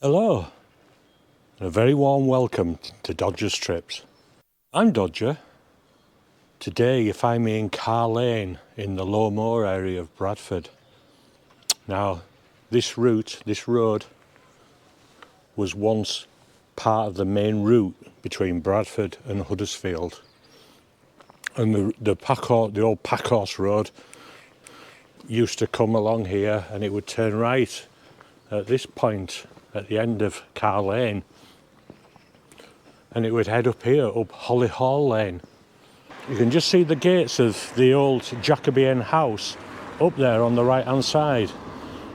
Hello, and a very warm welcome to Dodger's Trips. I'm Dodger. Today you find me in Carr Lane in the Low Moor area of Bradford. Now, this road, was once part of the main route between Bradford and Huddersfield. And the old Packhorse Road used to come along here, and it would turn right at this point at the end of Carr Lane, and it would head up here, up Holly Hall Lane. You can just see the gates of the old Jacobean house up there on the right hand side.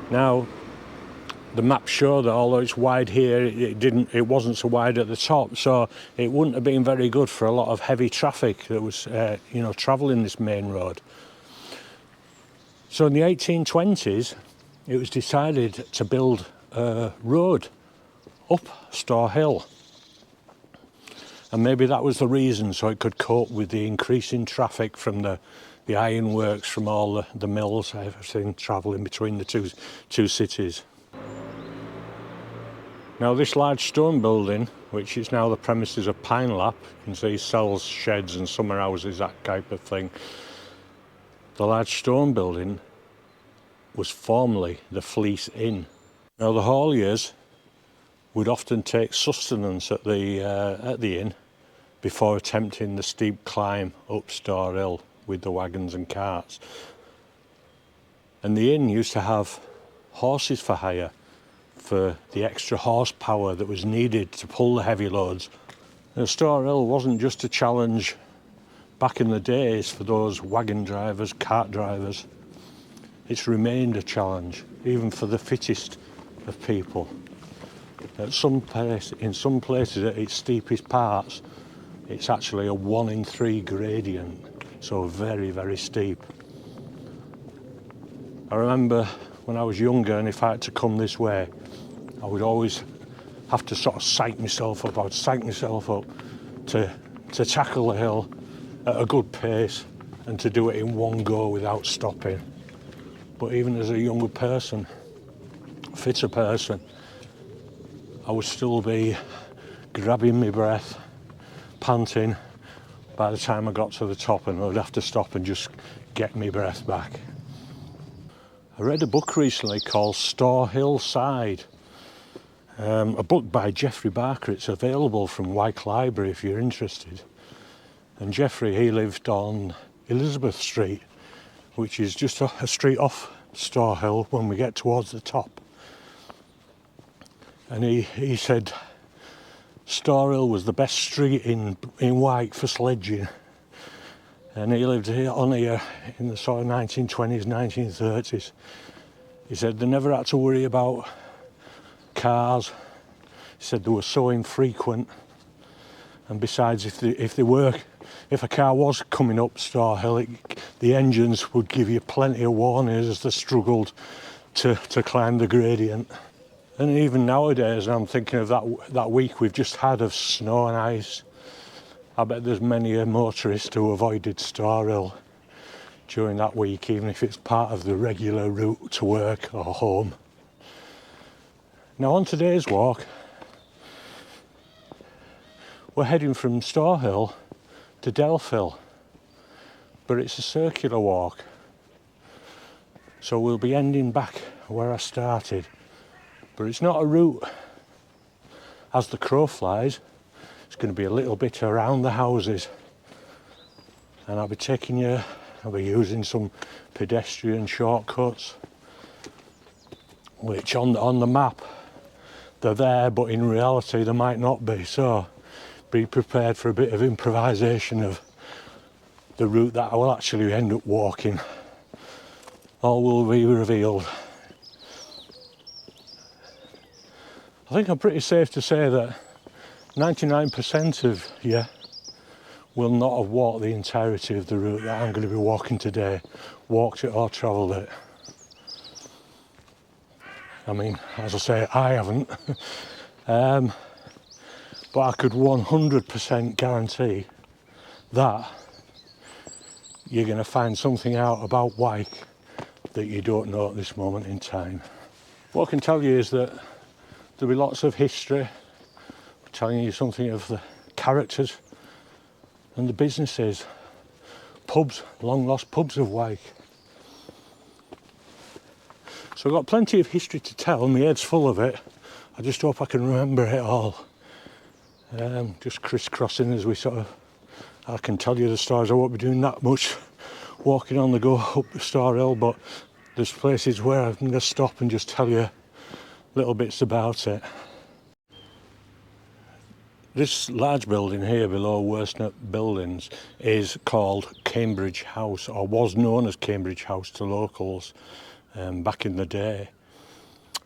Now, the maps show that although it's wide here, it wasn't so wide at the top, so it wouldn't have been very good for a lot of heavy traffic that was travelling this main road. So in the 1820s it was decided to build a road up Storr Hill, and maybe that was the reason, so it could cope with the increasing traffic from the ironworks, from all the mills, everything travelling between the two cities. Now, this large stone building, which is now the premises of Pinelap, you can see cells, sheds and summer houses, that type of thing. The large stone building was formerly the Fleece Inn. Now, the hauliers would often take sustenance at the inn before attempting the steep climb up Storr Hill with the wagons and carts. And the inn used to have horses for hire for the extra horsepower that was needed to pull the heavy loads. Now, Storr Hill wasn't just a challenge back in the days for those wagon drivers, cart drivers. It's remained a challenge, even for the fittest of people. In some places at its steepest parts, it's actually a 1 in 3 gradient, so very, very steep. I remember when I was younger, and if I had to come this way, I would always have to sort of psych myself up. I would psych myself up to tackle the hill at a good pace and to do it in one go without stopping. But even as a younger person, fitter person, I would still be grabbing my breath, panting by the time I got to the top, and I would have to stop and just get my breath back. I read a book recently called Storr Hill Side, a book by Geoffrey Barker. It's available from Wyke Library if you're interested. And Geoffrey, he lived on Elizabeth Street, which is just a street off Storr Hill when we get towards the top. And he said Storr Hill was the best street in Wyke for sledging. And he lived here in the sort of 1920s, 1930s. He said they never had to worry about cars. He said they were so infrequent. And besides, if a car was coming up Storr Hill, the engines would give you plenty of warning as they struggled to climb the gradient. And even nowadays, I'm thinking of that week we've just had of snow and ice. I bet there's many a motorist who avoided Storr Hill during that week, even if it's part of the regular route to work or home. Now, on today's walk, we're heading from Storr Hill to Delph Hill, but it's a circular walk, so we'll be ending back where I started. But it's not a route as the crow flies. It's going to be a little bit around the houses, and I'll be using some pedestrian shortcuts, which on the map they're there, but in reality they might not be, so be prepared for a bit of improvisation of the route that I will actually end up walking. All will be revealed. I think I'm pretty safe to say that 99% of you will not have walked the entirety of the route that I'm going to be walking today, walked it or travelled it. I mean, as I say, I haven't. But I could 100% guarantee that you're going to find something out about Wyke that you don't know at this moment in time. What I can tell you is that there'll be lots of history, telling you something of the characters and the businesses. Pubs, long lost pubs of Wyke. So I've got plenty of history to tell, my head's full of it. I just hope I can remember it all. Just crisscrossing as we sort of, I can tell you the stories. I won't be doing that much walking on the go up the Storr Hill, but there's places where I'm going to stop and just tell you little bits about it. This large building here below Worsnip Buildings is called Cambridge House, or was known as Cambridge House to locals back in the day.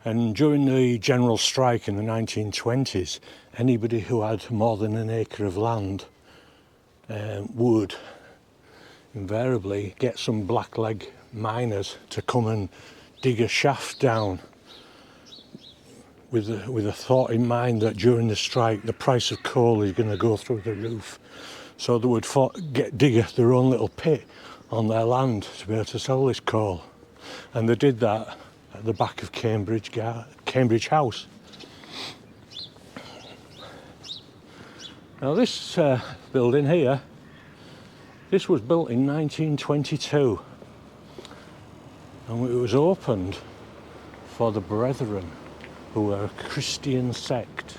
And during the general strike in the 1920s, anybody who had more than an acre of land would invariably get some blackleg miners to come and dig a shaft down with a thought in mind that during the strike the price of coal is going to go through the roof. So they would dig their own little pit on their land to be able to sell this coal. And they did that at the back of Cambridge House. Now this building here, this was built in 1922 and it was opened for the Brethren, who were a Christian sect,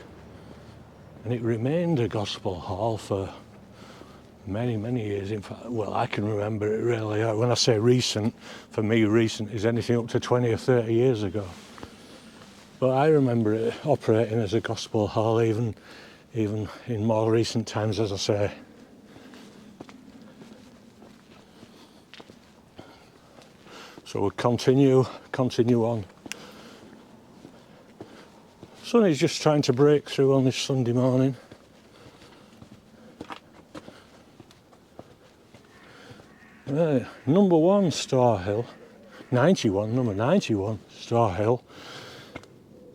and it remained a gospel hall for many, many years. In fact, well, I can remember it really. When I say recent, for me recent is anything up to 20 or 30 years ago. But I remember it operating as a gospel hall even in more recent times, as I say. So we'll continue on. Sun is just trying to break through on this Sunday morning. Number 1 Storr Hill, number 91 Storr Hill.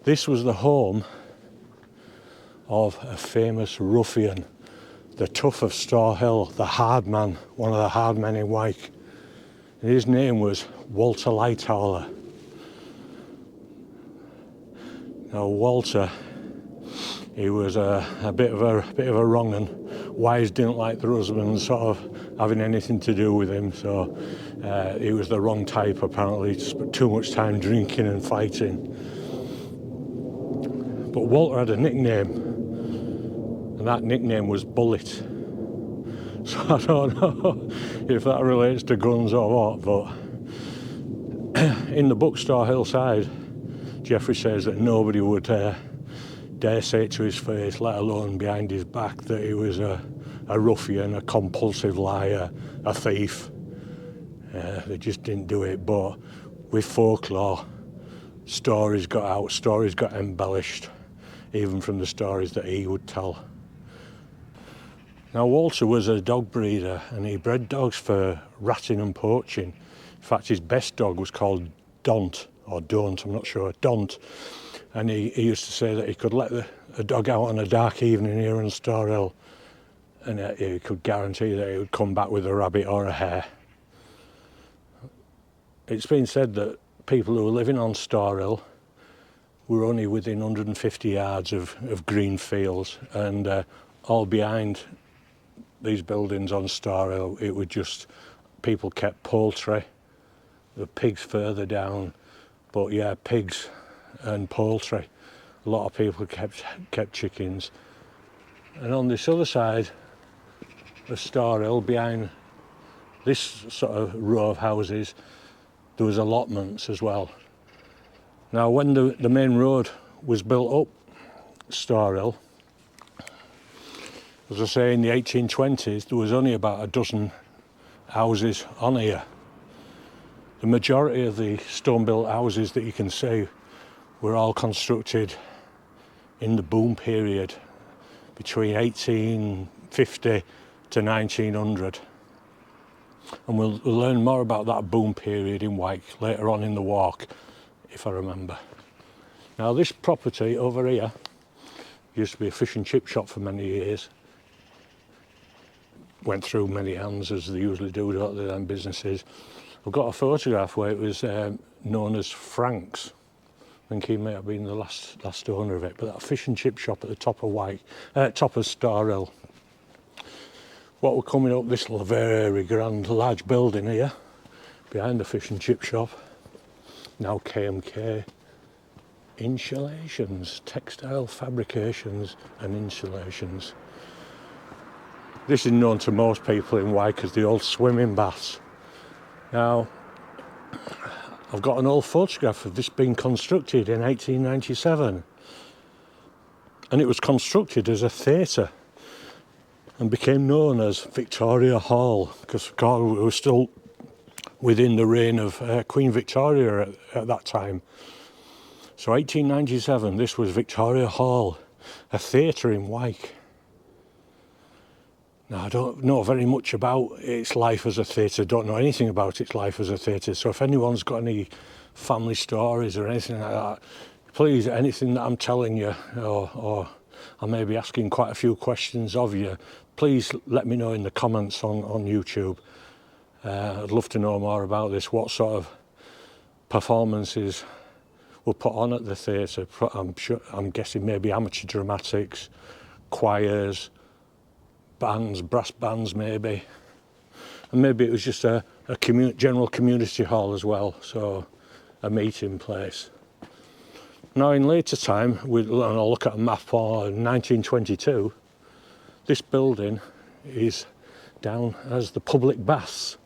This was the home of a famous ruffian, the Tough of Storr Hill, the hard man, one of the hard men in Wyke. His name was Walter Lighthauler. Now Walter, he was a bit of a wrong 'un. Wives didn't like their husbands sort of having anything to do with him, so he was the wrong type apparently. He spent too much time drinking and fighting. But Walter had a nickname, and that nickname was Bullet. So I don't know if that relates to guns or what, but in the book Storr Hill Side, Geoffrey says that nobody would dare say it to his face, let alone behind his back, that he was a ruffian, a compulsive liar, a thief. They just didn't do it. But with folklore, stories got out, stories got embellished, even from the stories that he would tell. Now Walter was a dog breeder and he bred dogs for ratting and poaching. In fact, his best dog was called Don't, or Don't, I'm not sure, Don't. And he used to say that he could let a dog out on a dark evening here on Storr Hill and he could guarantee that he would come back with a rabbit or a hare. It's been said that people who were living on Storr Hill were only within 150 yards of green fields, and all behind these buildings on Storr Hill, it was just, people kept poultry, the pigs further down, but yeah, pigs and poultry. A lot of people kept chickens. And on this other side of Storr Hill, behind this sort of row of houses, there was allotments as well. Now when the main road was built up Storr Hill, as I say, in the 1820s, there was only about a dozen houses on here. The majority of the stone-built houses that you can see were all constructed in the boom period between 1850 to 1900. And we'll learn more about that boom period in Wyke later on in the walk, if I remember. Now this property over here used to be a fish and chip shop for many years. Went through many hands, as they usually do, don't they, them businesses. I've got a photograph where it was known as Frank's. think he may have been the last owner of it, but that fish and chip shop at the top of Wyke, top of Storr Hill. What we're coming up, this little very grand large building here, behind the fish and chip shop, now K&K Insulations, textile fabrications and insulations. This is known to most people in Wyke as the old swimming baths. Now, I've got an old photograph of this being constructed in 1897, and it was constructed as a theatre and became known as Victoria Hall, because it was still within the reign of Queen Victoria at that time. So 1897, this was Victoria Hall, a theatre in Wyke. Now, I don't know very much about its life as a theatre, don't know anything about its life as a theatre, so if anyone's got any family stories or anything like that, please, anything that I'm telling you, or I may be asking quite a few questions of you, please let me know in the comments on YouTube. I'd love to know more about this, what sort of performances were put on at the theatre. I'm guessing maybe amateur dramatics, choirs, bands, brass bands maybe, and maybe it was just a general community hall as well, so a meeting place. Now in later time, I'll look at a map for 1922, this building is down as the public baths.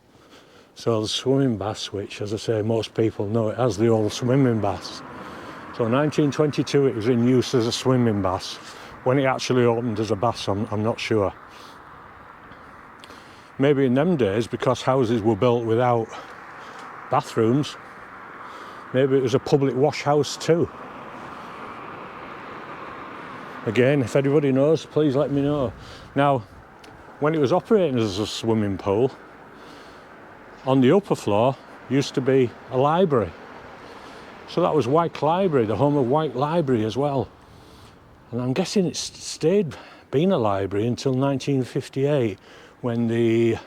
So the swimming baths, which as I say most people know it as the old swimming baths. So 1922 it was in use as a swimming bath. When it actually opened as a bath, I'm not sure. Maybe in them days, because houses were built without bathrooms, maybe it was a public wash house too. Again, if anybody knows, please let me know. Now, when it was operating as a swimming pool, on the upper floor used to be a library. So that was Wyke Library, the home of Wyke Library as well. And I'm guessing it's stayed being a library until 1958, when the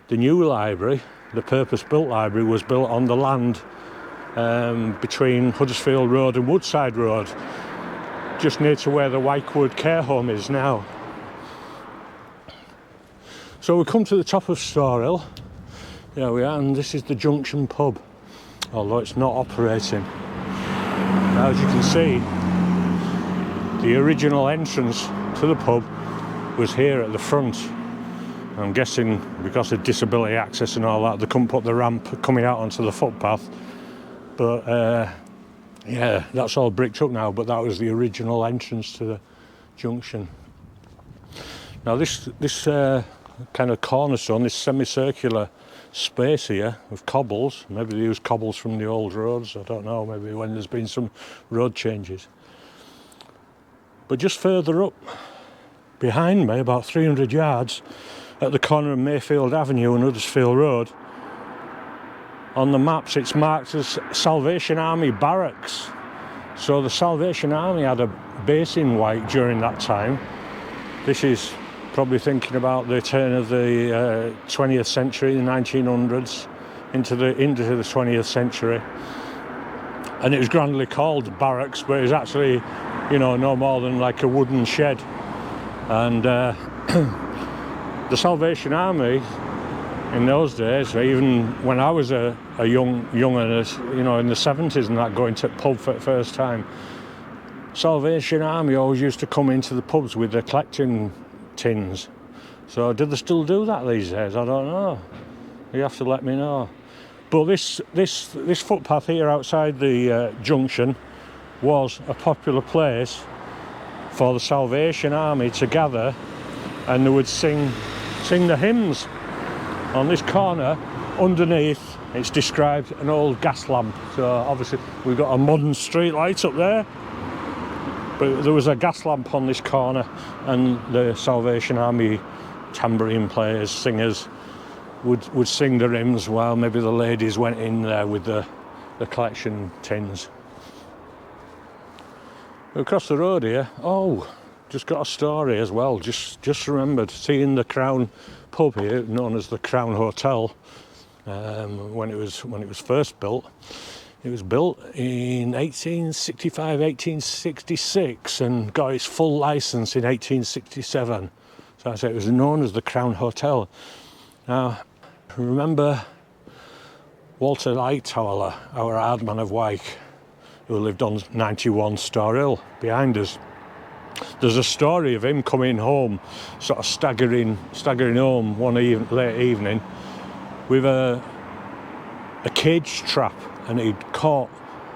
new library, the purpose-built library, was built on the land between Huddersfield Road and Woodside Road, just near to where the Wykewood care home is now. So we come to the top of Storr Hill. There we are, and this is the Junction pub, although it's not operating. Now, as you can see, the original entrance to the pub was here at the front. I'm guessing because of disability access and all that, they couldn't put the ramp coming out onto the footpath. But yeah, that's all bricked up now, but that was the original entrance to the Junction. Now this kind of cornerstone, this semicircular space here with cobbles, maybe they use cobbles from the old roads, I don't know, maybe when there's been some road changes. But just further up behind me, about 300 yards, at the corner of Mayfield Avenue and Huddersfield Road, on the maps it's marked as Salvation Army Barracks. So the Salvation Army had a base in Wyke during that time. This is probably thinking about the turn of the 20th century, the 1900s, into the 20th century. And it was grandly called barracks, but it was actually, you know, no more than like a wooden shed. And the Salvation Army in those days, even when I was a young, you know, in the 70s and that, going to pub for the first time, Salvation Army always used to come into the pubs with their collecting tins. So do they still do that these days? I don't know. You have to let me know. But this footpath here outside the Junction was a popular place for the Salvation Army to gather, and they would sing the hymns. On this corner, underneath, it's described an old gas lamp. So obviously we've got a modern street light up there, but there was a gas lamp on this corner, and the Salvation Army tambourine players, singers would sing the hymns while maybe the ladies went in there with the collection tins. Across the road here, just got a story as well. Just remembered seeing the Crown pub here, known as the Crown Hotel, when it was first built It was built in 1865, 1866 and got its full licence in 1867. So I say it was known as the Crown Hotel. Now, remember Walter Lightoller, our hard man of Wyke, who lived on 91 Storr Hill behind us. There's a story of him coming home, sort of staggering home one late evening with a cage trap, and he'd caught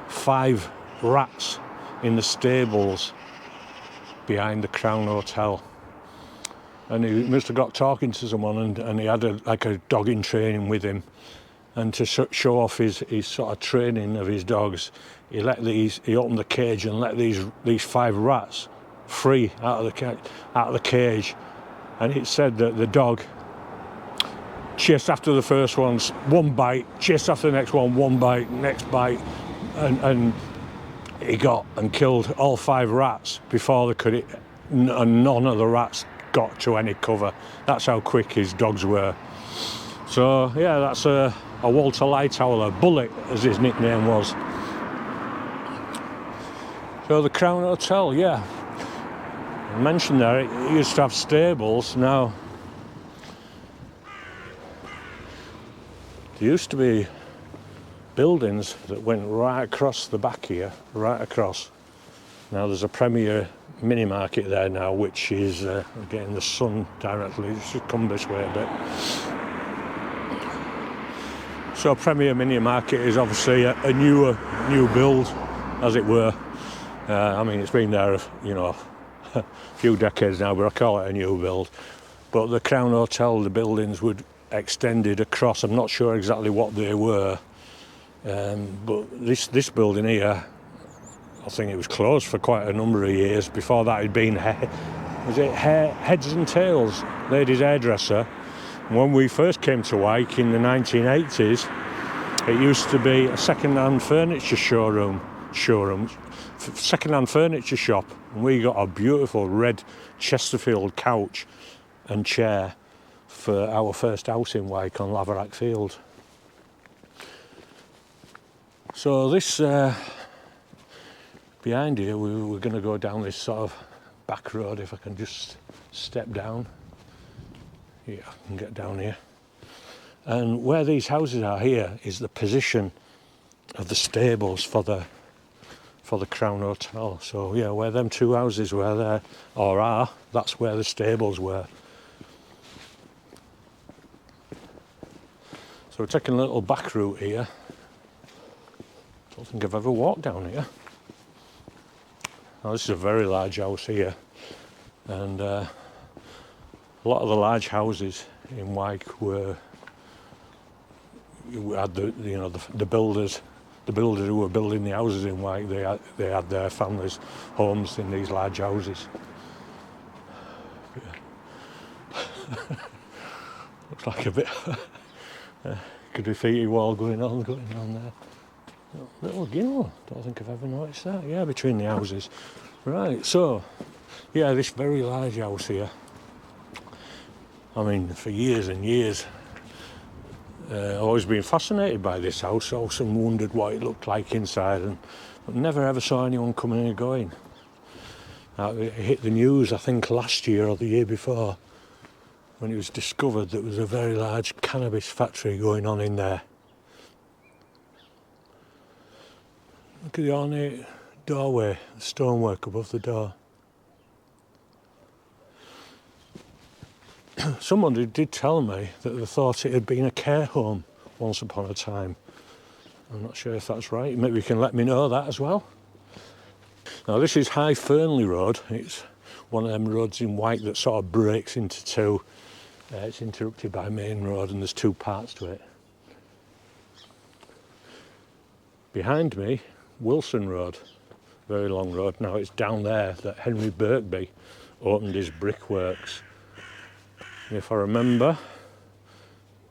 5 rats in the stables behind the Crown Hotel. And he must have got talking to someone, and he had a dog in training with him. And to show off his sort of training of his dogs, he opened the cage and let these 5 rats free out of the cage. And it said that the dog chased after the first ones, one bite, chased after the next one bite, next bite, and he got and killed all 5 rats before they could, and none of the rats got to any cover. That's how quick his dogs were. So yeah, that's a Walter Lightoller, Bullet as his nickname was. So the Crown Hotel, yeah, I mentioned there, it used to have stables. Now there used to be buildings that went right across the back here, right across. Now there's a Premier mini market there now, which is getting the sun directly. It should come this way a bit. So Premier mini market is obviously a new build, as it were. I mean, it's been there, a few decades now, but I call it a new build. But the Crown Hotel, the buildings would extended across. I'm not sure exactly what they were, but this building here, I think it was closed for quite a number of years. Before that, it'd been Heads and Tails, ladies' hairdresser. And when we first came to Wyke in the 1980s, it used to be a second-hand furniture showroom, second-hand furniture shop, and we got a beautiful red Chesterfield couch and chair for our first house in Wyke on Laverack Field. So this behind here, we're going to go down this sort of back road. If I can just step down. Yeah, I can get down here. And where these houses are here is the position of the stables for the Crown Hotel. So yeah, where them 2 houses were there, or are, that's where the stables were. So we're taking a little back route here. Don't think I've ever walked down here. Now this is a very large house here, and a lot of the large houses in Wyke were, you had the builders who were building the houses in Wyke. They had their families' homes in these large houses. Looks like a bit graffiti wall going on there. Little ginnel, don't think I've ever noticed that. Yeah, between the houses. Right, so yeah, this very large house here. I mean, for years and years, I've always been fascinated by this house. Often wondered what it looked like inside, but never ever saw anyone coming and going. It hit the news, I think, last year or the year before, when it was discovered that there was a very large cannabis factory going on in there. Look at the ornate doorway, the stonework above the door. Someone did tell me that they thought it had been a care home once upon a time. I'm not sure if that's right. Maybe you can let me know that as well. Now this is High Fernley Road. It's one of them roads in Wyke that sort of breaks into two. It's interrupted by Main Road, and there's 2 parts to it. Behind me, Wilson Road, very long road. Now it's down there that Henry Birkby opened his brickworks. And if I remember,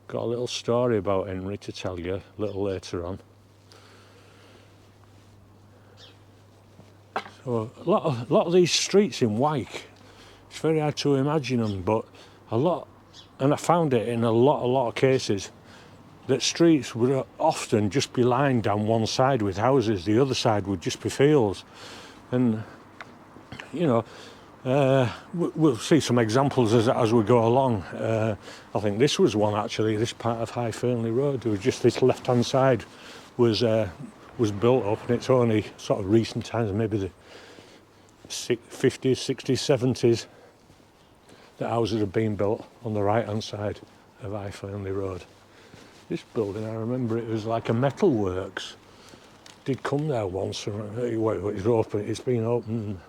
got a little story about Henry to tell you a little later on. So a lot of these streets in Wyke, it's very hard to imagine them, but a lot, and I found it in a lot of cases, that streets would often just be lined down one side with houses, the other side would just be fields. And, you know, we'll see some examples as we go along. I think this was one actually, this part of High Fernley Road. There was just this left-hand side was built up, and it's only sort of recent times, maybe the 50s, 60s, 70s, that houses have been built on the right-hand side of High Fernley Road. This building, I remember it was like a metal works. Did come there once, and it's been open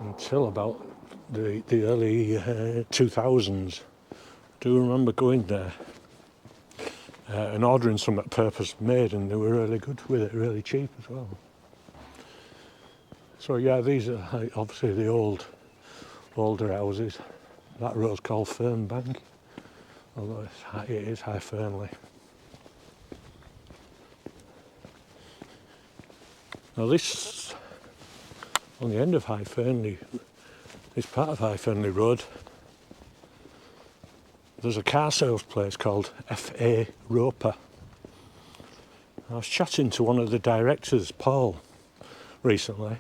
until about the early 2000s. I do remember going there and ordering some at purpose made, and they were really good with it, really cheap as well. So yeah, these are obviously the older houses. That road's called Fernbank, although it is High Fernley. Now this, on the end of High Fernley, this part of High Fernley Road, there's a car sales place called F.A. Roper. I was chatting to one of the directors, Paul, recently,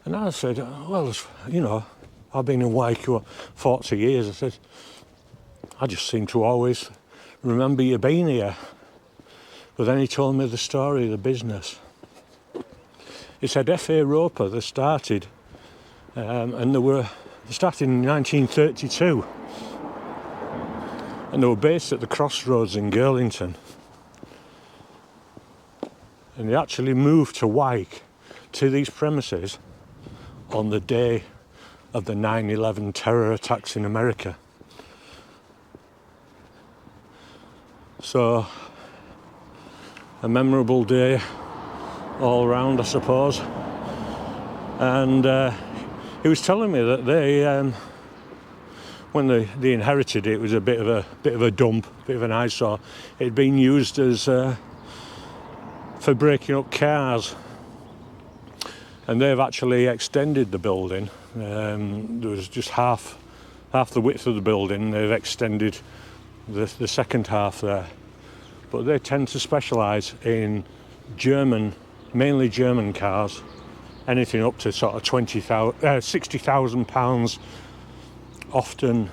and I said, well, you know, I've been in Wyke for 40 years. I said, I just seem to always remember you being here. But then he told me the story of the business. He said F.A. Roper, they started, and they started in 1932, and they were based at the Crossroads in Girlington. And they actually moved to Wyke, to these premises, on the day of the 9/11 terror attacks in America. So, a memorable day all round, I suppose. And he was telling me that they, when they inherited it, it was a bit of a dump, a bit of an eyesore. It had been used as for breaking up cars, and they've actually extended the building. There was just half the width of the building. They've extended the second half there. But they tend to specialise in mainly German cars, anything up to sort of £60,000. Often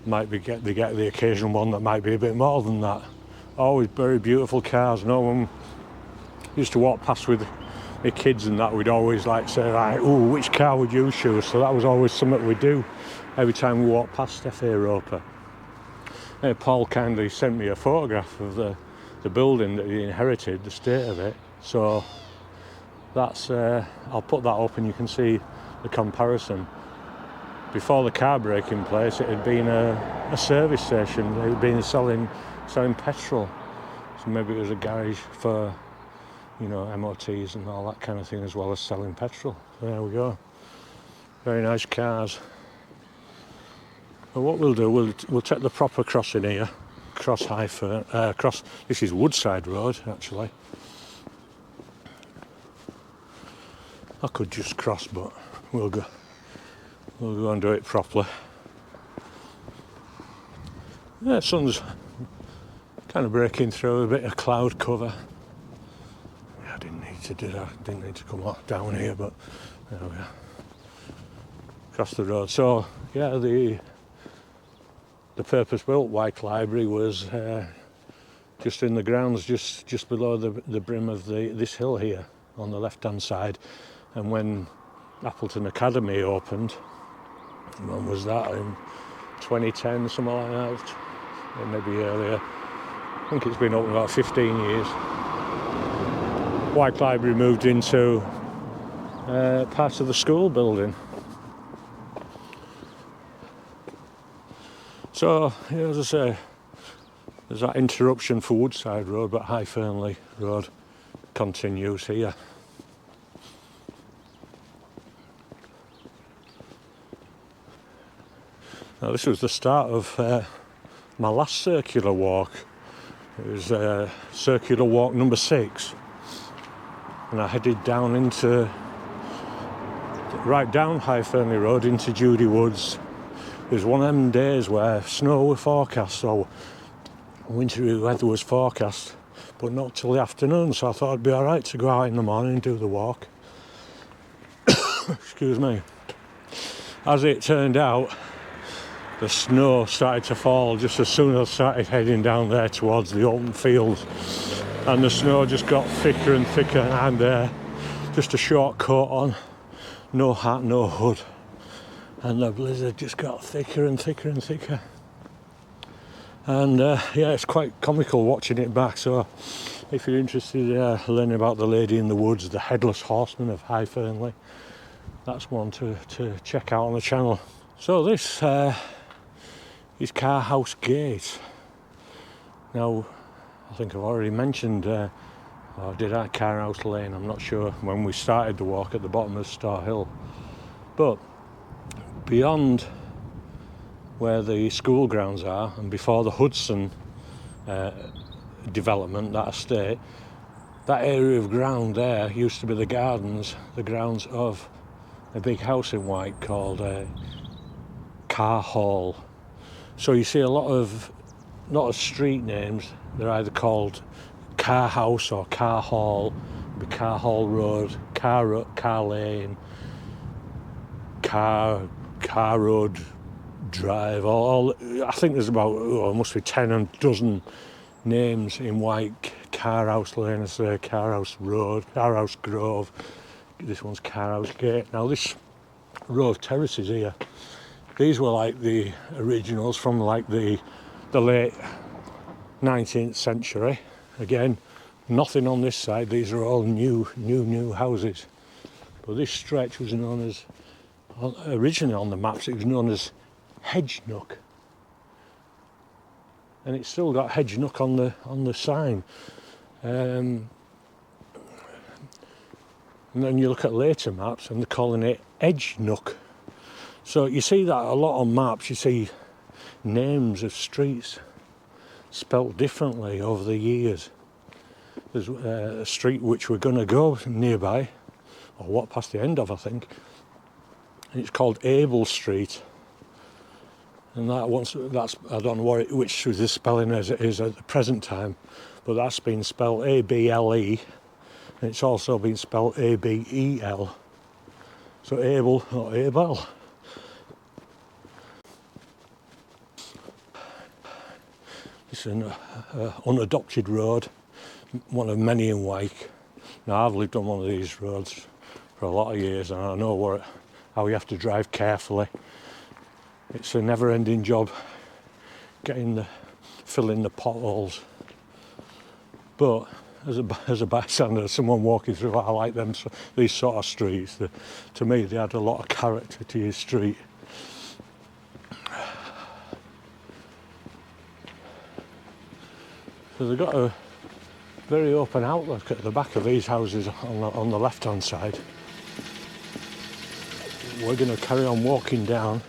they get the occasional one that might be a bit more than that. Always very beautiful cars. No one used to walk past with my kids and that, we'd always like say, right, ooh, which car would you choose? So that was always something we'd do every time we walked past F.A. Roper. Paul kindly sent me a photograph of the building that he inherited, the state of it. So that's I'll put that up and you can see the comparison. Before the car breaking place, it had been a service station. It had been selling petrol. So maybe it was a garage for, you know, MOTs and all that kind of thing, as well as selling petrol. So there we go. Very nice cars. Well, what we'll do, we'll take the proper crossing here, this is Woodside Road, actually. I could just cross, but we'll go and do it properly. Yeah, sun's kind of breaking through, a bit of cloud cover. Yeah, I didn't need to do that, didn't need to come down here, but there we are. Across the road. So, yeah, the purpose-built Wyke Library was just in the grounds, just below the brim of this hill here on the left-hand side. And when Appleton Academy opened, when was that? In 2010, something like that, or maybe earlier. I think it's been open about 15 years. Wyke Library moved into part of the school building. So, yeah, as I say, there's that interruption for Woodside Road, but High Fernley Road continues here. Now, this was the start of my last circular walk. It was circular walk number 6, and I headed down right down High Fernley Road into Judy Woods, It was one of them days where snow was forecast, so wintry weather was forecast, but not till the afternoon, so I thought it'd be alright to go out in the morning and do the walk. Excuse me. As it turned out, the snow started to fall just as soon as I started heading down there towards the open fields, and the snow just got thicker and thicker, and I'm there, just a short coat on, no hat, no hood, and the blizzard just got thicker and thicker and thicker. And yeah, it's quite comical watching it back, so if you're interested in learning about the lady in the woods, the headless horseman of High Fernley, that's one to check out on the channel. So this is Carr House Gate. Now, I think I've already mentioned, or did I, Carr House Lane, I'm not sure, when we started the walk at the bottom of Storr Hill. But beyond where the school grounds are, and before the Hudson development, that estate, that area of ground there used to be the gardens, the grounds of a big house in Wyke called Carr Hall. So you see a lot of, not as street names, they're either called Carr House or Carr Hall, Carr Hall Road, Carr Lane, Carr Road Drive, I think there's about, must be 10 and a dozen names in Wyke. Carr House Lane, Carr House Road, Carr House Grove, this one's Carr House Gate. Now this row of terraces here, these were like the originals from like the late 19th century. Again, nothing on this side, these are all new houses. But this stretch was known as, originally on the maps, it was known as Hedge Nook. And it's still got Hedge Nook on the sign. And then you look at later maps and they're calling it Edge Nook. So you see that a lot on maps, you see names of streets spelt differently over the years. There's a street which we're going to go nearby, or walk past the end of, I think, and it's called Able Street. And that's I don't know which is the spelling as it is at the present time, but that's been spelled A-B-L-E, and it's also been spelled A-B-E-L. So Able, not Abel. It's an unadopted road, one of many in Wyke. Now I've lived on one of these roads for a lot of years, and I know how you have to drive carefully. It's a never-ending job filling the potholes. But as a bystander, someone walking through, I like these sort of streets. To me, they add a lot of character to your street. So they've got a very open outlook at the back of these houses on the left-hand side. We're going to carry on walking down.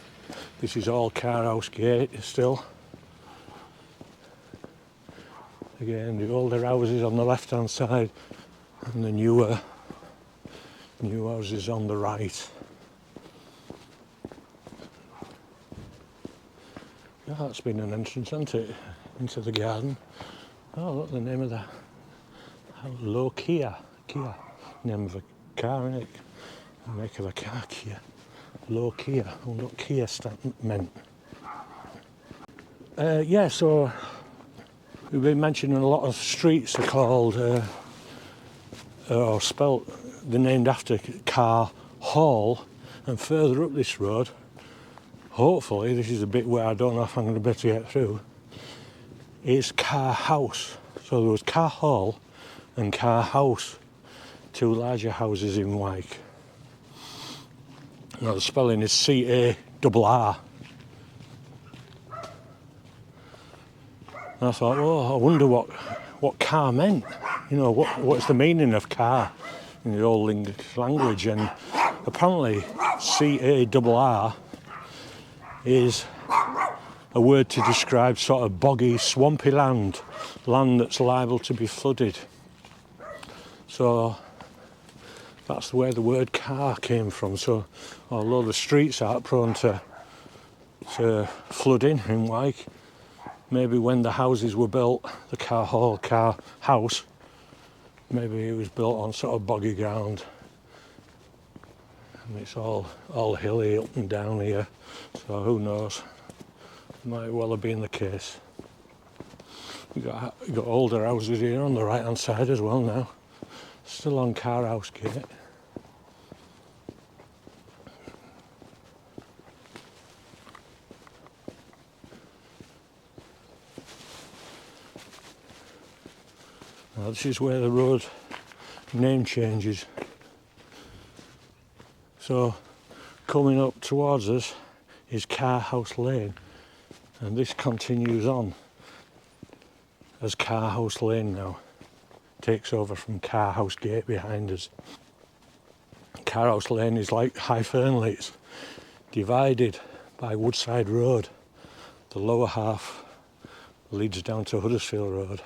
This is all Carr House Gate still. Again, the older houses on the left-hand side and the new houses on the right. Yeah, that's been an entrance, hasn't it, into the garden. Oh, look, the name of the house, Kia. Name of a car, isn't it? The make of a car, Kia. Kia. I wonder what Kia meant. Yeah, so we've been mentioning a lot of streets are called, or spelt, they're named after Carr Hall, and further up this road, hopefully, this is a bit where I don't know if I'm going to be able to get through, is Carr House. So there was Carr Hall and Carr House, two larger houses in Wyke. Now the spelling is C-A-R-R. And I thought, well, I wonder what car meant. You know, what's the meaning of car in the old English language? And apparently C-A-R-R is a word to describe sort of boggy, swampy land that's liable to be flooded. So that's where the word car came from. So although the streets aren't prone to flooding in Wyke. Maybe when the houses were built, the Carr house, maybe it was built on sort of boggy ground. And it's all hilly up and down here, so who knows? Might well have been the case. We've got older houses here on the right hand side as well now. Still on Carr House Gate. Now this is where the road name changes. So coming up towards us is Carr House Lane, and this continues on as Carr House Lane now. Takes over from Carr House Gate behind us. Carr House Lane is like High Fernley. It's divided by Woodside Road. The lower half leads down to Huddersfield Road.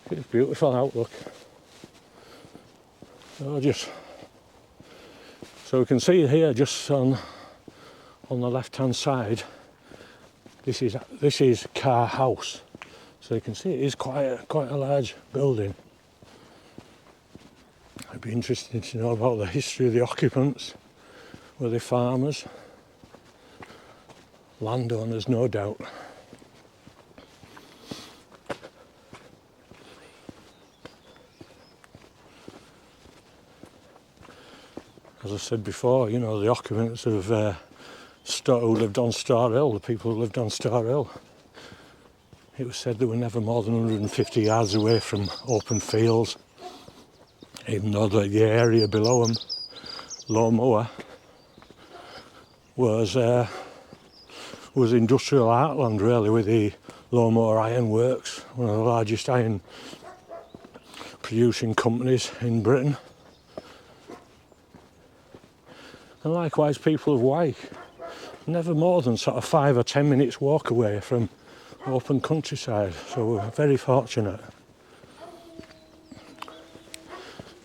It's a beautiful outlook. So we can see here, just on the left hand side, this is Carr House. So you can see it is quite a large building. It'd be interesting to know about the history of the occupants. Were they farmers? Landowners, no doubt. As I said before, you know, the occupants of who lived on Storr Hill, the people who lived on Storr Hill. It was said they were never more than 150 yards away from open fields, even though the area below them, Low Moor, was industrial heartland really, with the Low Moor Iron Works, one of the largest iron producing companies in Britain. And likewise, people of Wyke, never more than sort of 5 or 10 minutes walk away from open countryside, so we're very fortunate.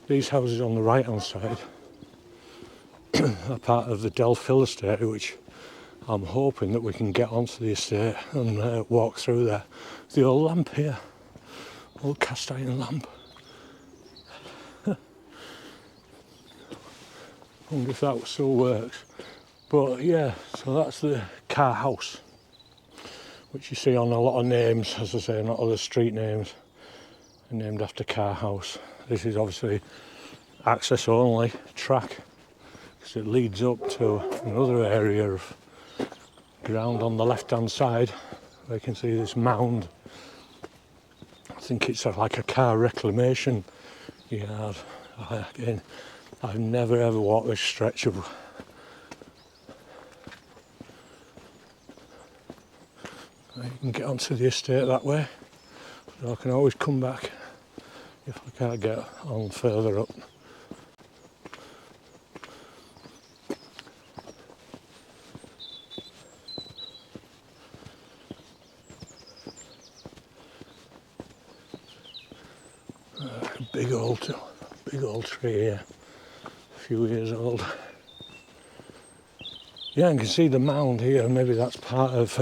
These houses on the right hand side are part of the Delph Hill estate, which I'm hoping that we can get onto the estate and walk through there. The old lamp here, old cast iron lamp. I wonder if that still works. But yeah, so that's the Carr House, which you see on a lot of names, as I say, not other street names, are named after Carr House. This is obviously access only track, because it leads up to another area of ground on the left hand side, where you can see this mound. I think it's like a car reclamation yard. Again, I've never ever walked this stretch of. You can get onto the estate that way, so I can always come back if I can't get on further up. Big old tree here, a few years old. Yeah, you can see the mound here. Maybe that's part of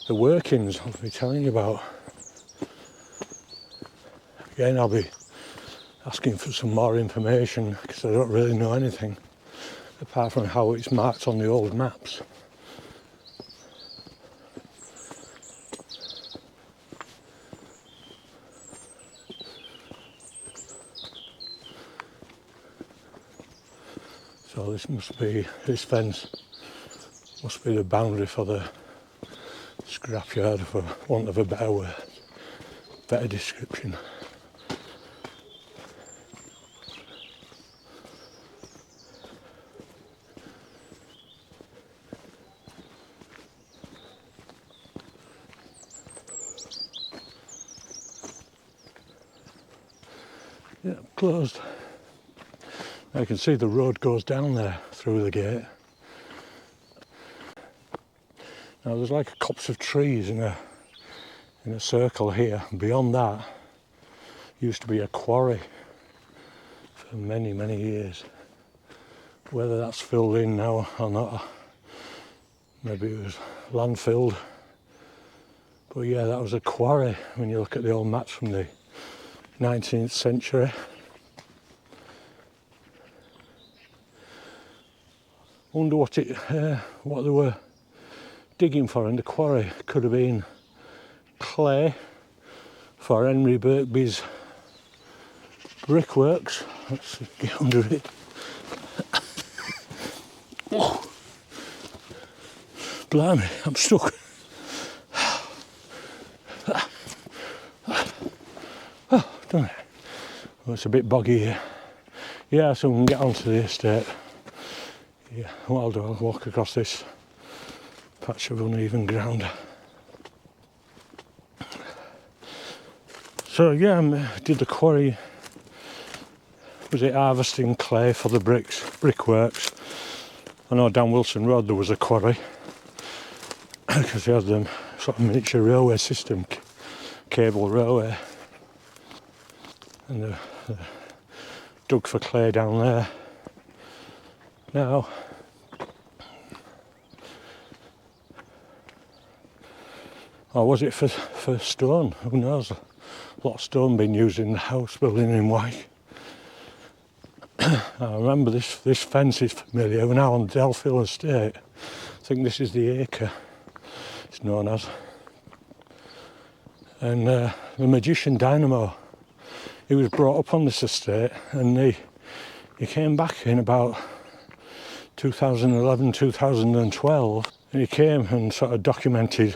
the workings I'll be telling you about. Again, I'll be asking for some more information, because I don't really know anything apart from how it's marked on the old maps. So this fence must be the boundary for the scrapyard, for want of a better description. Yeah, closed. I can see the road goes down there through the gate. Now there's like a copse of trees in a circle here. Beyond that used to be a quarry for many years. Whether that's filled in now or not, maybe it was landfilled. But yeah, that was a quarry when you look at the old maps from the 19th century. Wonder what they were digging for in the quarry. Could have been clay for Henry Birkby's brickworks. Let's get under it. Oh, blimey, I'm stuck. Oh, done it. Well, it's a bit boggy here. Yeah, so we can get onto the estate. Yeah, what I'll do, I'll walk across this patch of uneven ground. So yeah, I did the quarry. Was it harvesting clay for the brickworks? I know down Rawson Road there was a quarry because they had them sort of miniature railway system, cable railway, and they dug for clay down there. Now, or was it for stone? Who knows? A lot of stone being used in the house building in Wyke. I remember this fence is familiar. We're now on Delph estate. I think this is the Acre, it's known as. And the magician Dynamo, he was brought up on this estate, and he came back in about 2011, 2012, and he came and sort of documented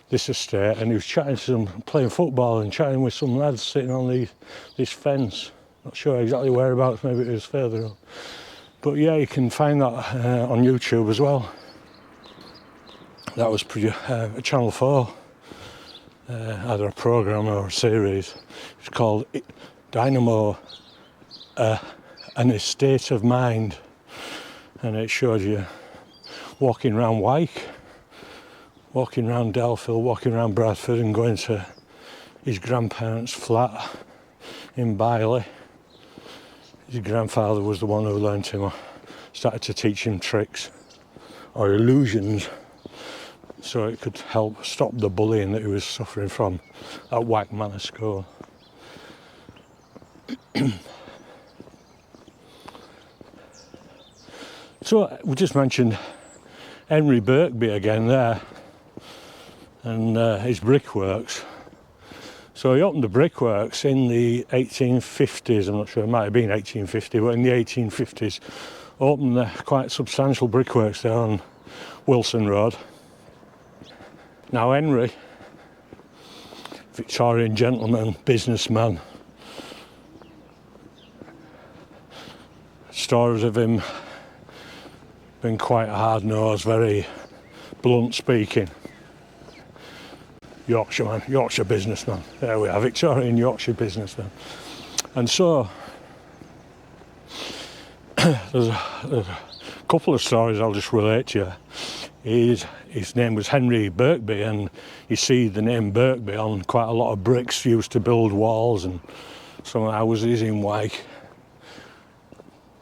this estate, and he was chatting to some, playing football and chatting with some lads sitting on this fence. Not sure exactly whereabouts, maybe it was further up. But yeah, you can find that on YouTube as well. That was Channel 4, either a programme or a series. It's called Dynamo, An Estate of Mind. And it showed you walking around Wyke, walking around Delph, walking around Bradford, and going to his grandparents' flat in Bailey. His grandfather was the one who learnt him, started to teach him tricks or illusions, so it could help stop the bullying that he was suffering from at Wyke Manor School. So we just mentioned Henry Birkby again there, and his brickworks. So he opened the brickworks in the 1850s. I'm not sure, it might have been 1850, but in the 1850s opened the quite substantial brickworks there on Rawson Road. Now Henry, Victorian gentleman, businessman, stories of him being quite hard-nosed, very blunt speaking. Yorkshire businessman. There we are, Victorian Yorkshire businessman. And so, there's a couple of stories I'll just relate to you. His name was Henry Birkby, and you see the name Birkby on quite a lot of bricks used to build walls and some houses in Wyke.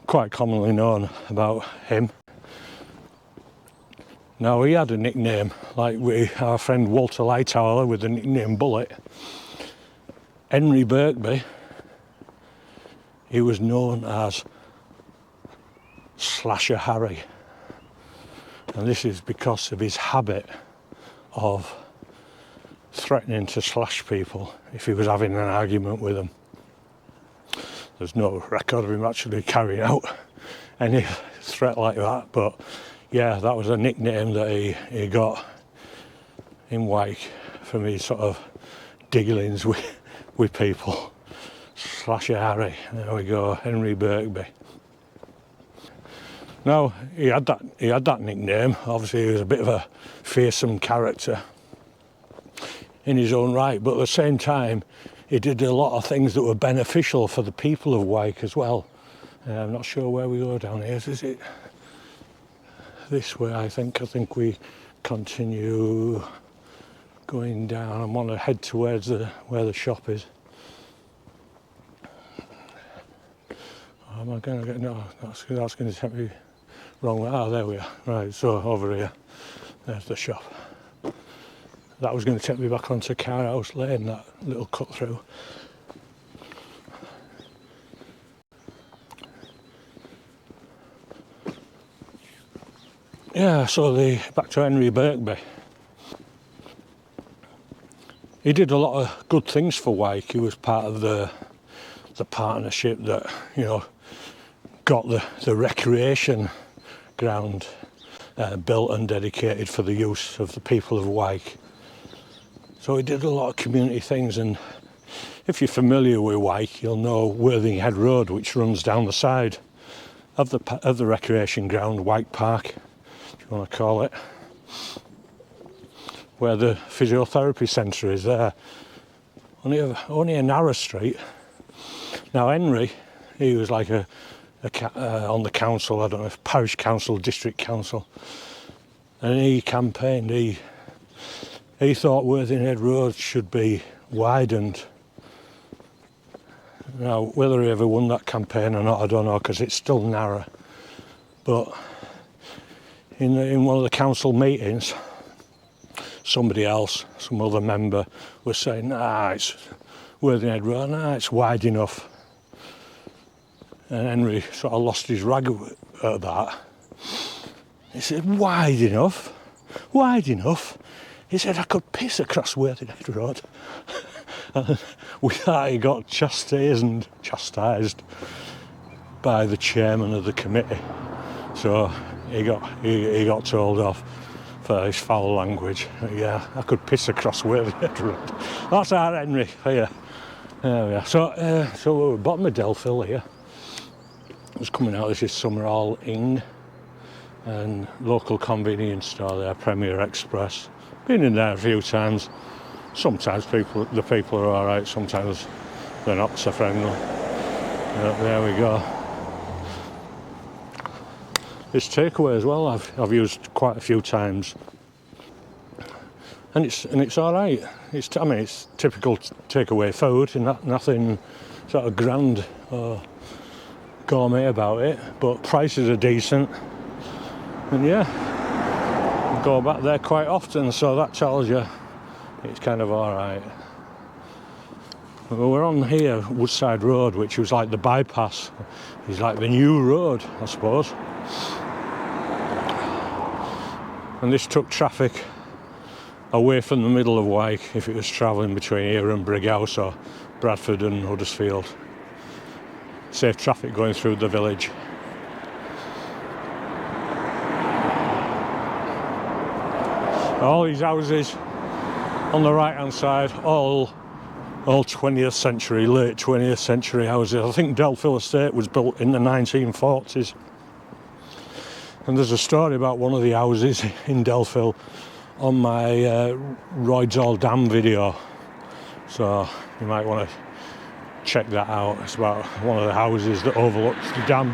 Quite commonly known about him. Now, he had a nickname, like our friend Walter Lightower with the nickname Bullet. Henry Birkby, he was known as Slasher Harry. And this is because of his habit of threatening to slash people if he was having an argument with them. There's no record of him actually carrying out any threat like that, but yeah, that was a nickname that he got in Wyke from his sort of dealings with people. Slasher Harry, there we go, Henry Birkby. Now, he had that nickname. Obviously, he was a bit of a fearsome character in his own right, but at the same time, he did a lot of things that were beneficial for the people of Wyke as well. I'm not sure where we go down here. Is it this way? I think we continue going down. I want to head towards where the shop is. am I going to get... No, that's going to take me wrong way. Ah, there we are. Right, so over here, there's the shop. That was going to take me back onto Carr Lane, that little cut through. Yeah, so back to Henry Birkby. He did a lot of good things for Wyke. He was part of the partnership that, you know, got the recreation ground built and dedicated for the use of the people of Wyke. So he did a lot of community things, and if you're familiar with Wyke, you'll know Worthinghead Road, which runs down the side of the recreation ground, Wyke Park, if you want to call it, where the physiotherapy centre is there. Only a narrow street. Now Henry, he was like on the council, I don't know if parish council, district council, and he campaigned. He thought Worthinghead Road should be widened. Now, whether he ever won that campaign or not, I don't know, because it's still narrow. But in one of the council meetings, somebody else, some other member, was saying, it's Worthinghead Road, it's wide enough. And Henry sort of lost his rag at that. He said, wide enough? Wide enough? He said, I could piss across Worthinghead Road. And with that, he got chastised by the chairman of the committee. So he got told off for his foul language. Yeah, I could piss across Worthinghead Road. That's our Henry here. There we are. So we're at the bottom of Delph Hill here. I was coming out this summer, all Ing and local convenience store there, Premier Express. Been in there a few times. Sometimes the people are all right, sometimes they're not so friendly. There we go. This takeaway as well, I've used quite a few times, and it's all right. It's typical takeaway food, and nothing sort of grand or gourmet about it, but prices are decent, and yeah, I go back there quite often, so that tells you it's kind of alright. Well, we're on here, Woodside Road, which was like the bypass. It's like the new road, I suppose. And this took traffic away from the middle of Wyke if it was travelling between here and Brighouse or Bradford and Huddersfield. Safe traffic going through the village. All these houses on the right hand side, all 20th century, late 20th century houses. I think Delph Hill Estate was built in the 1940s. And there's a story about one of the houses in Delph Hill on my Roydsall Dam video. So you might want to check that out. It's about one of the houses that overlooks the dam.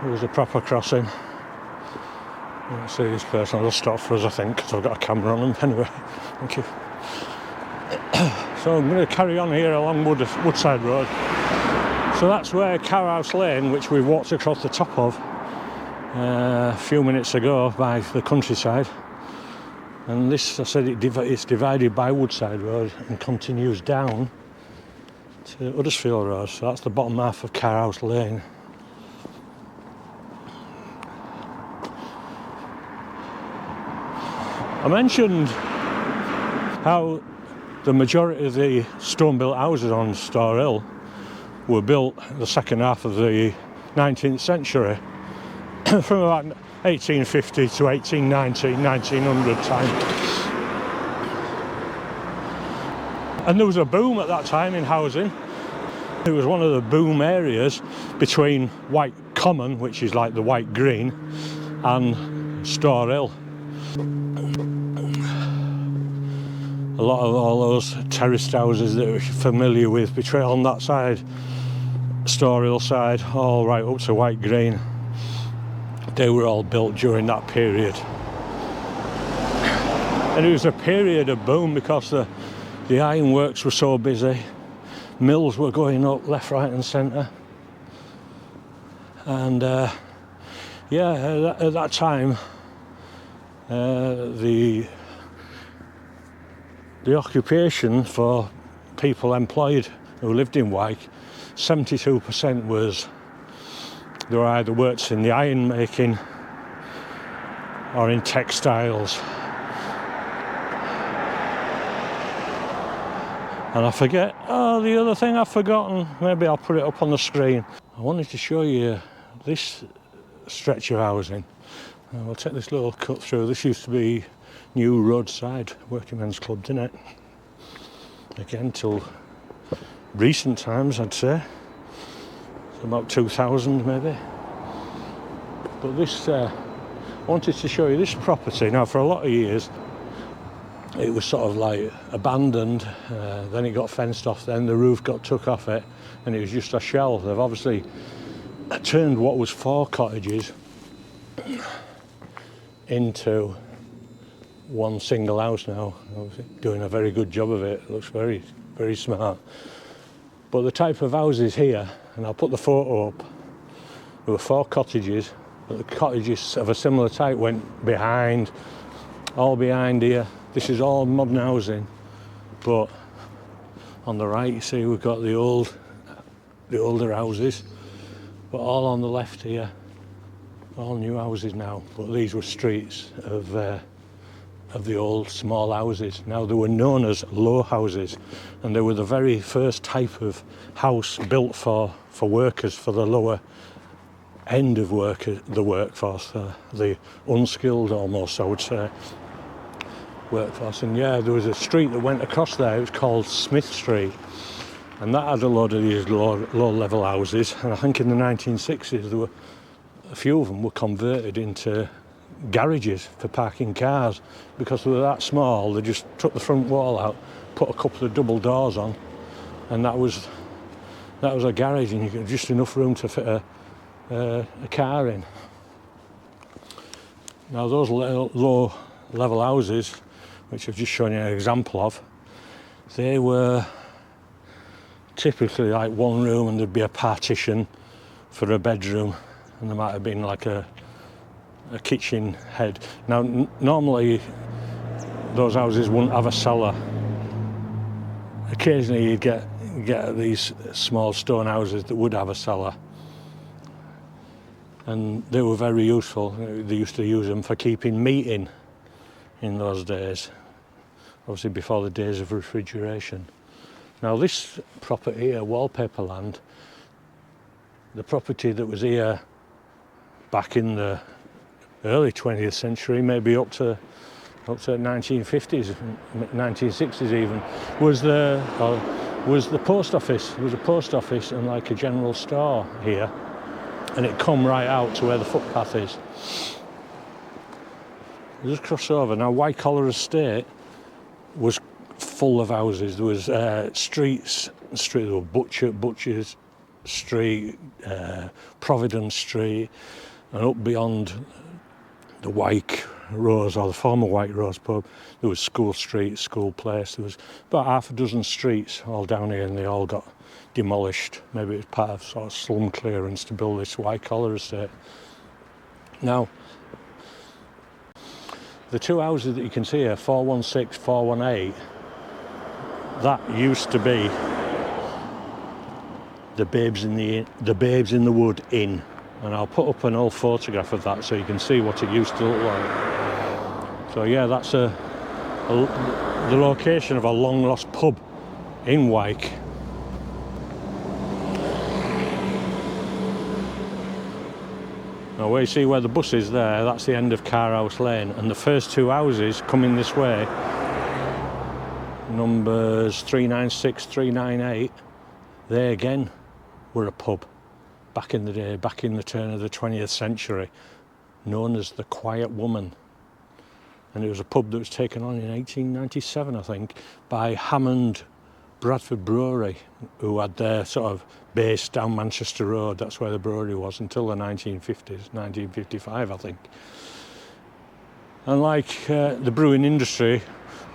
It was a proper crossing. You can see this person will stop for us, I think, because I've got a camera on them. Anyway, thank you. So I'm going to carry on here along Woodside Road. So that's where Carr Lane, which we walked across the top of a few minutes ago by the countryside. And this, I said, it's divided by Woodside Road and continues down to Huddersfield Road. So that's the bottom half of Carr Lane. I mentioned how the majority of the stone-built houses on Storr Hill were built in the second half of the 19th century, from about 1850 to 1890, 1900 time. And there was a boom at that time in housing. It was one of the boom areas between Wyke Common, which is like the Wyke Green, and Storr Hill. A lot of all those terraced houses that we're familiar with between on that side, Storr Hill side, all right up to Wyke Green, they were all built during that period. And it was a period of boom because the ironworks were so busy, mills were going up left, right and centre. And yeah, at that time, the occupation for people employed who lived in Wyke, 72% was they were either worked in the iron making or in textiles. And I forget, the other thing I've forgotten, maybe I'll put it up on the screen. I wanted to show you this stretch of housing. We'll take this little cut through. This used to be New Roadside Working Men's Club, didn't it? Again, till recent times, I'd say. It's about 2000 maybe. But this, I wanted to show you this property. Now, for a lot of years, it was sort of like abandoned, then it got fenced off, then the roof got took off it, and it was just a shell. They've obviously turned what was 4 cottages into one single house now. Obviously doing a very good job of it. It looks very, very smart. But the type of houses here, and I'll put the photo up, there were 4 cottages, but the cottages of a similar type went behind, all behind here. This is all modern housing, but on the right you see we've got the older houses, but all on the left here, all new houses now. But these were streets of the old small houses. Now they were known as low houses, and they were the very first type of house built for workers, for the lower end of the workforce, the unskilled almost, I would say, workforce. And yeah, there was a street that went across there. It was called Smith Street, and that had a lot of these low-level houses. And I think in the 1960s, there were a few of them were converted into garages for parking cars because they were that small. They just took the front wall out, put a couple of double doors on, and that was a garage, and you got just enough room to fit a car in. Now those low-level houses, which I've just shown you an example of, they were typically like one room, and there'd be a partition for a bedroom, and there might have been like a kitchen head. Now normally those houses wouldn't have a cellar. Occasionally you'd get these small stone houses that would have a cellar, and they were very useful. They used to use them for keeping meat in those days, obviously before the days of refrigeration. Now this property here, Wallpaper Land, the property that was here back in the early 20th century, maybe up to 1950s, 1960s even, was the post office. There was a post office and like a general store here, and it come right out to where the footpath is. Just cross over. Now Wyke Estate was full of houses. There was streets, there were Butchers Street, Providence Street, and up beyond the Wyke Rose, or the former Wyke Rose pub, there was School Street, School Place. There was about half a dozen streets all down here, and they all got demolished. Maybe it was part of sort of slum clearance to build this Wyke Estate. Now, the 2 houses that you can see here, 416, 418, that used to be the Babes in the Wood Inn, and I'll put up an old photograph of that so you can see what it used to look like. So yeah, that's the location of a long lost pub in Wyke. Now where you see where the bus is there, that's the end of Carr Lane, and the first 2 houses coming this way, numbers 396, 398, they again were a pub back in the day, back in the turn of the 20th century, known as the Quiet Woman. And it was a pub that was taken on in 1897, I think, by Hammond Bradford Brewery, who had their sort of base down Manchester Road. That's where the brewery was until the 1950s, 1955, I think. And like the brewing industry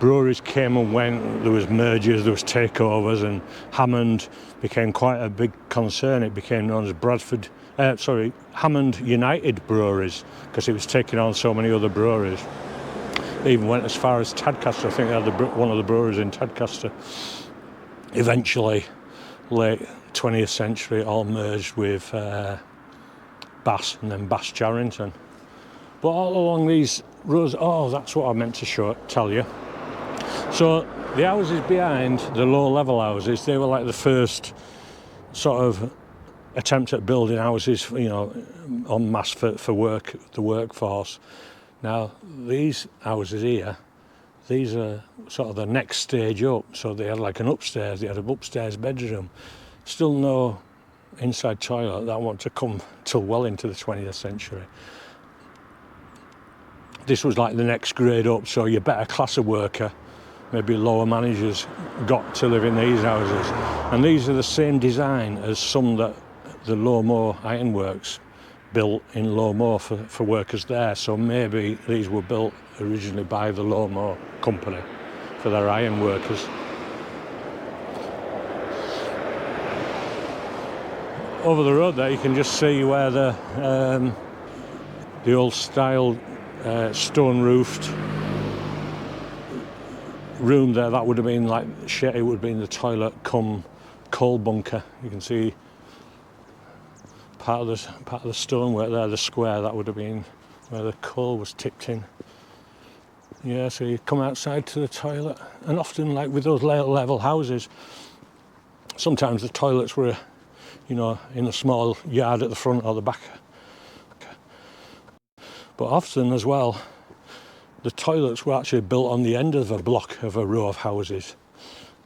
breweries came and went, there was mergers, there was takeovers, and Hammond became quite a big concern. It became known as Hammond United Breweries, because it was taking on so many other breweries. They even went as far as Tadcaster. I think they had one of the breweries in Tadcaster. Eventually, late 20th century, it all merged with Bass, and then Bass Charrington. But all along these roads, that's what I meant to tell you. So the houses behind, the low-level houses, they were like the first sort of attempt at building houses, en masse for the workforce. Now, these houses here, these are sort of the next stage up. So they had like an upstairs, they had an upstairs bedroom. Still no inside toilet. That won't to come till well into the 20th century. This was like the next grade up, so your better class of worker, maybe lower managers, got to live in these houses. And these are the same design as some that the Lowmoor Ironworks built in Lowmoor for workers there. So maybe these were built originally by the Lowmoor company for their iron workers. Over the road there you can just see where the old style stone roofed room there, that would have been like it would have been the toilet cum coal bunker. You can see part of the stonework there, the square, that would have been where the coal was tipped in. Yeah, so you come outside to the toilet, and often like with those level houses, sometimes the toilets were in a small yard at the front or the back. But often as well, the toilets were actually built on the end of a block of a row of houses,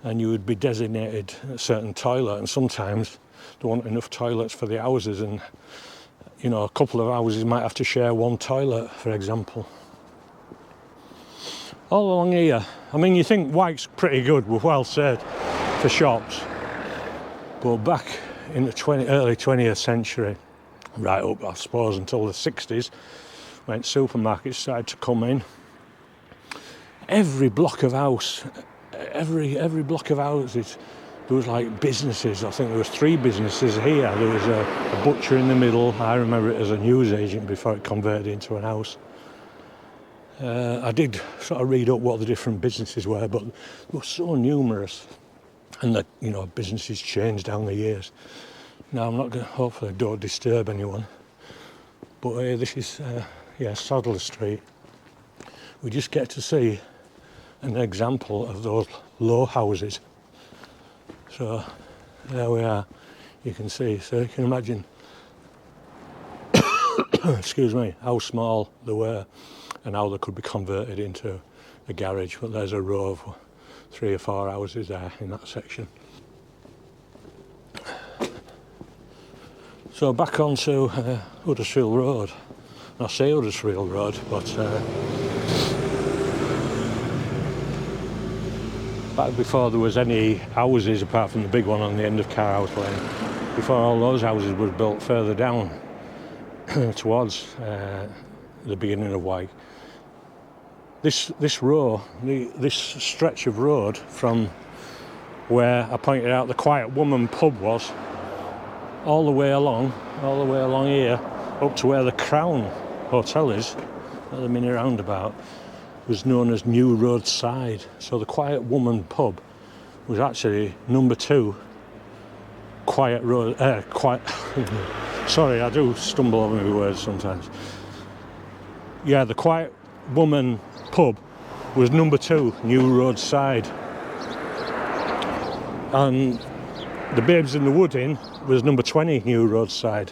and you would be designated a certain toilet, and sometimes there weren't enough toilets for the houses, and a couple of houses might have to share one toilet, for example. All along here, I mean, you think Wyke's pretty good, we're well set for shops, but back in the early 20th century, right up I suppose until the 60s, when supermarkets started to come in, every block of houses, there was like businesses. I think there was 3 businesses here. There was a butcher in the middle. I remember it as a newsagent before it converted into a house. I did sort of read up what the different businesses were, but they were so numerous, and the businesses changed down the years. Now I'm not going to, hopefully don't disturb anyone, but this is Storr Street. We just get to see an example of those low houses. So there we are, you can see, so you can imagine excuse me, how small they were and how they could be converted into a garage. But there's a row of 3 or 4 houses there in that section. So back onto Huddersfield Road. I say Huddersfield Road, but back before there was any houses apart from the big one on the end of Carr Lane, before all those houses were built further down towards the beginning of Wyke. This row, this stretch of road from where I pointed out the Quiet Woman pub was, all the way along here, up to where the Crown Hotel is, at the mini roundabout, was known as New Road Side. So the Quiet Woman pub was actually number 2 Quiet Road, sorry, I do stumble over my words sometimes. Yeah, the Quiet Woman pub was number 2 New Road Side. And the Babes in the Wood Inn was number 20 New Road Side.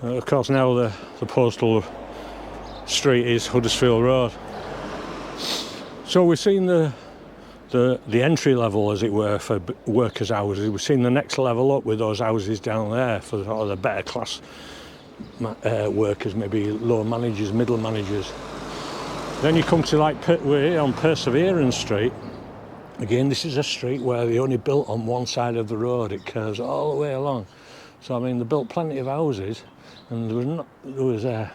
Of course now the postal street is Huddersfield Road. So we've seen the entry level, as it were, for workers' houses. We've seen the next level up with those houses down there for sort of the better class workers, maybe lower managers, middle managers. Then you come to we're here on Perseverance Street. Again, this is a street where they only built on one side of the road. It curves all the way along. So I mean, they built plenty of houses, and there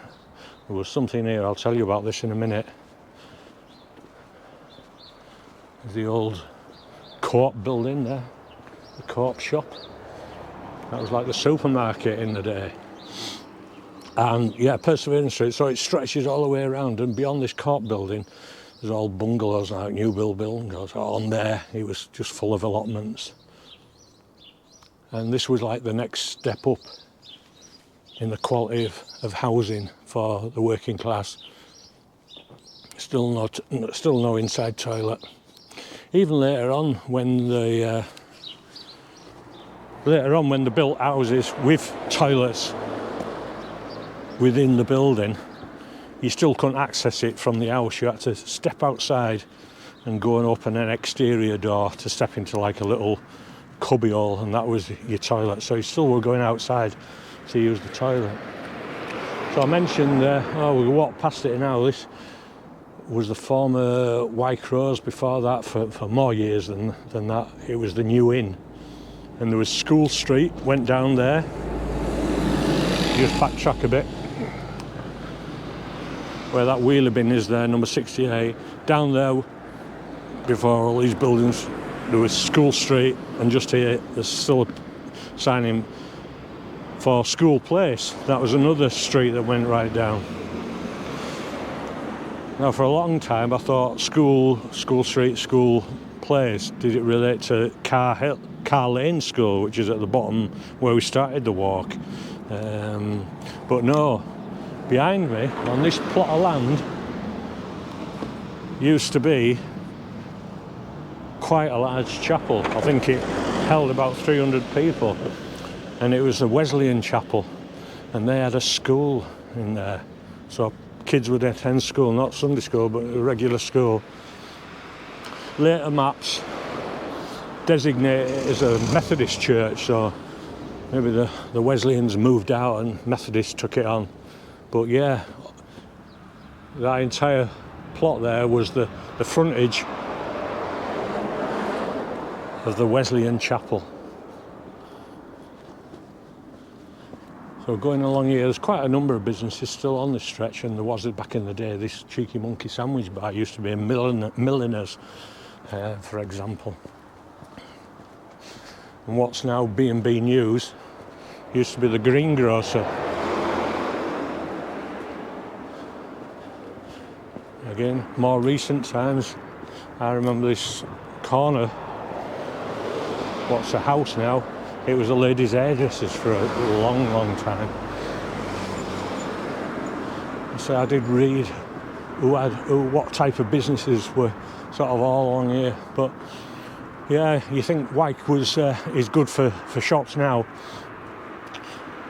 was something here. I'll tell you about this in a minute. There's the old Co-op building there, the Co-op shop. That was like the supermarket in the day. And yeah, Perseverance Street, so it stretches all the way around, and beyond this Co-op building there's all bungalows, like new buildings. On there it was just full of allotments. And this was like the next step up in the quality of housing for the working class. Still no inside toilet. Even later on, when they built houses with toilets within the building, you still couldn't access it from the house. You had to step outside and go and open an exterior door to step into like a little cubby hole, and that was your toilet. So you still were going outside to use the toilet. So I mentioned, we walked past it now. This was the former Wyke Road. Before that, for more years than that, it was the new inn. And there was School Street, went down there. Just backtrack a bit. Where that wheelie bin is there, number 68. Down there, before all these buildings, there was School Street, and just here there's still a sign for School Place. That was another street that went right down. Now, for a long time I thought School Street, School Place, did it relate to Carr Lane School, which is at the bottom where we started the walk. But no, behind me on this plot of land used to be quite a large chapel. I think it held about 300 people, and it was a Wesleyan chapel, and they had a school in there, so kids would attend school, not Sunday school but a regular school. Later maps designate it as a Methodist church, so maybe the Wesleyans moved out and Methodists took it on. But yeah, that entire plot there was the frontage of the Wesleyan chapel. So going along here, there's quite a number of businesses still on this stretch, and there was back in the day. This Cheeky Monkey sandwich bar used to be a milliner's, for example. And what's now B&B News used to be the greengrocer. Again, more recent times, I remember this corner, what's a house now, it was a ladies' hairdressers for a long time. So I did read what type of businesses were sort of all along here. But yeah, you think Wyke is good for shops now.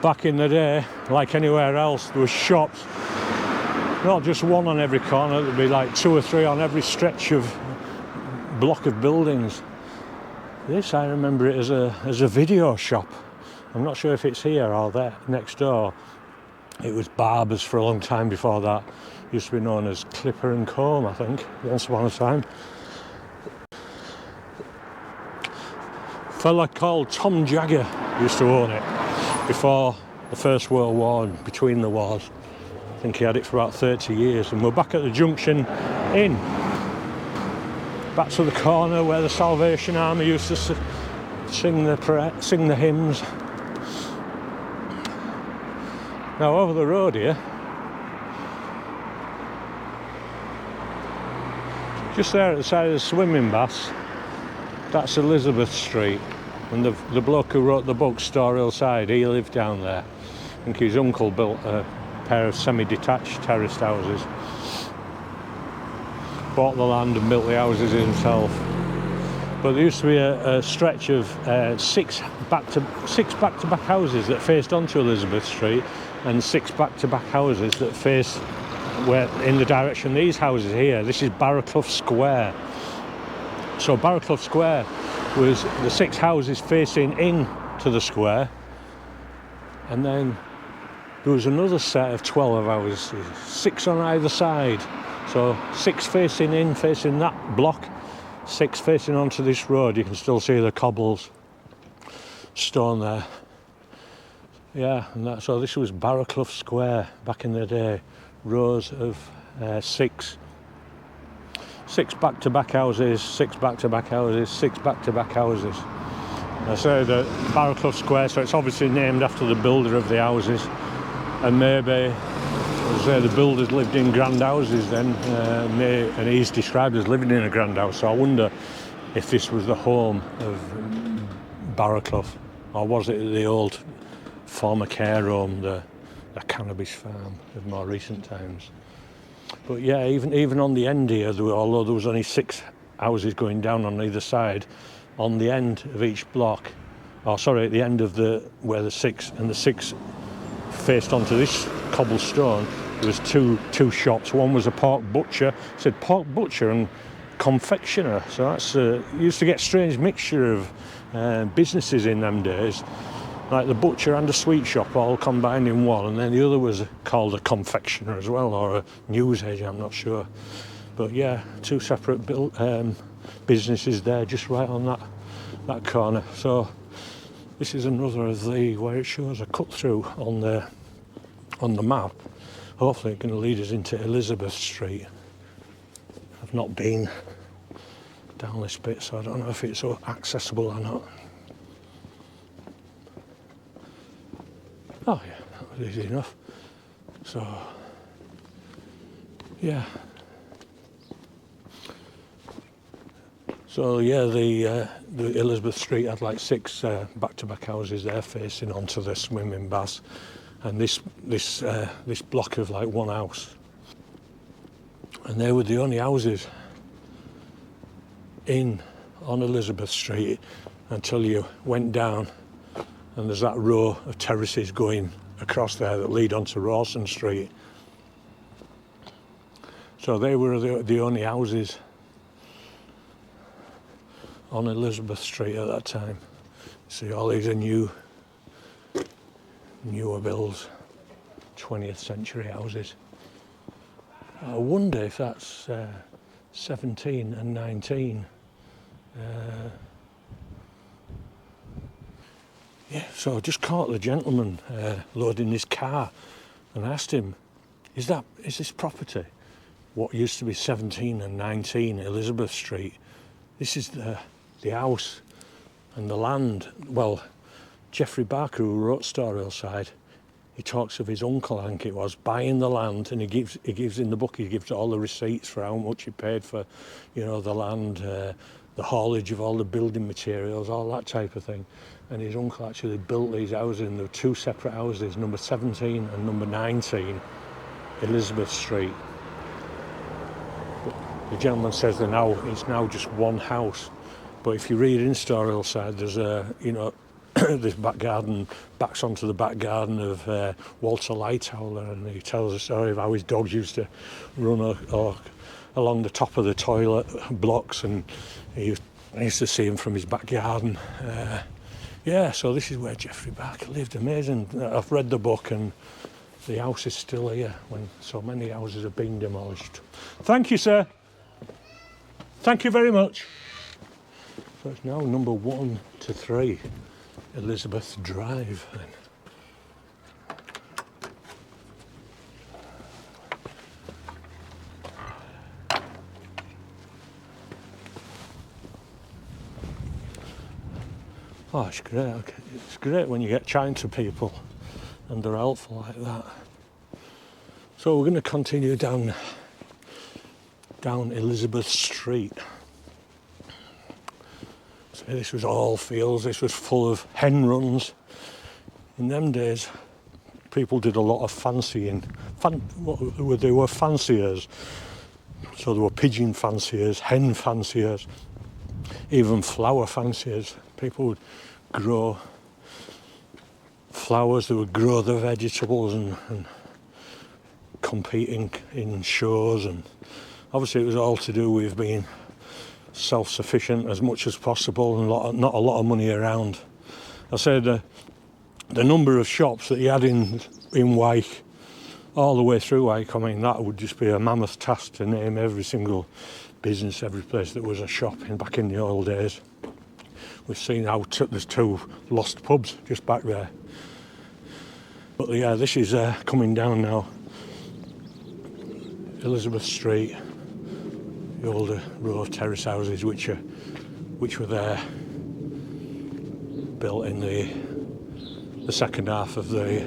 Back in the day, like anywhere else, there were shops, not just one on every corner, there'd be like 2 or 3 on every stretch of block of buildings. This, I remember it as a video shop. I'm not sure if it's here or there next door. It was Barbers for a long time before that. It used to be known as Clipper and Comb, I think, once upon a time. A fella called Tom Jagger used to own it before the First World War and between the wars. I think he had it for about 30 years. And we're back at the Junction Inn. Back to the corner where the Salvation Army used to sing the hymns. Now over the road here, just there at the side of the swimming baths, that's Elizabeth Street. And the bloke who wrote the book, Storr Hill, he lived down there. I think his uncle built a pair of semi-detached terraced houses. Bought the land and built the houses himself. But there used to be a stretch of 6 back-to-back houses that faced onto Elizabeth Street, and 6 back-to-back houses that faced in the direction these houses here. This is Barraclough Square. So Barraclough Square was the 6 houses facing in to the square, and then there was another set of 12 houses, 6 on either side. So 6 facing in, facing that block, 6 facing onto this road. You can still see the cobbles, stone there. Yeah, and so this was Barraclough Square back in the day, rows of 6. 6 back-to-back houses, 6 back-to-back houses, 6 back-to-back houses. I say the Barraclough Square, so it's obviously named after the builder of the houses, and maybe, as I say, the builders lived in grand houses then, and he's described as living in a grand house, so I wonder if this was the home of Barraclough, or was it the old former care home, the cannabis farm of more recent times. But yeah, even on the end here, although there was only 6 houses going down on either side, on the end of each block, at the end of where the 6 faced onto this cobblestone, there was two shops. One was a pork butcher, it said pork butcher and confectioner, so that's you used to get a strange mixture of businesses in them days, like the butcher and a sweet shop all combined in one, and then the other was called a confectioner as well, or a newsagent, I'm not sure. But yeah, 2 separate businesses there just right on that corner. So this is another of where it shows a cut through on the map. Hopefully it can lead us into Elizabeth Street. I've not been down this bit, so I don't know if it's so accessible or not. Oh yeah, that was easy enough. So yeah. So yeah, the Elizabeth Street had like 6 back-to-back houses there facing onto the swimming baths, and this block of like one house, and they were the only houses on Elizabeth Street until you went down, and there's that row of terraces going across there that lead onto Rawson Street. So they were the only houses on Elizabeth Street at that time. See, all these are newer builds, 20th century houses. I wonder if that's 17 and 19. Yeah, so I just caught the gentleman loading his car, and asked him, is this property what used to be 17 and 19 Elizabeth Street? This is the house and the land. Well, Geoffrey Barker, who wrote Storr Hill, he talks of his uncle, I think it was, buying the land, and he gives in the book, he gives all the receipts for how much he paid for, the land, the haulage of all the building materials, all that type of thing. And his uncle actually built these houses, and there were 2 separate houses, number 17 and number 19 Elizabeth Street. But the gentleman says it's now just one house. But if you read in Storr Hill there's this back garden backs onto the back garden of Walter Lighthowler, and he tells a story of how his dogs used to run along the top of the toilet blocks, and I used to see him from his back garden. Yeah, so this is where Geoffrey Barker lived. Amazing. I've read the book, and the house is still here when so many houses have been demolished. Thank you, sir. Thank you very much. So it's now number 1 to 3 Elizabeth Drive then. Oh, it's great. It's great when you get chatting to people and they're helpful like that. So we're going to continue down Elizabeth Street. So this was all fields. This was full of hen runs. In them days, people did a lot of fancying. They were fanciers. So there were pigeon fanciers, hen fanciers, even flower fanciers. People would grow flowers, they would grow the vegetables and compete in shows, and obviously it was all to do with being self-sufficient as much as possible, and not a lot of money around. I said the number of shops that you had in Wyke, all the way through Wyke, I mean, that would just be a mammoth task to name every single business, every place that was a shop back in the old days. We've seen how there's 2 lost pubs just back there. But yeah, this is coming down now. Elizabeth Street. the older row of terrace houses which were there, built in the second half of the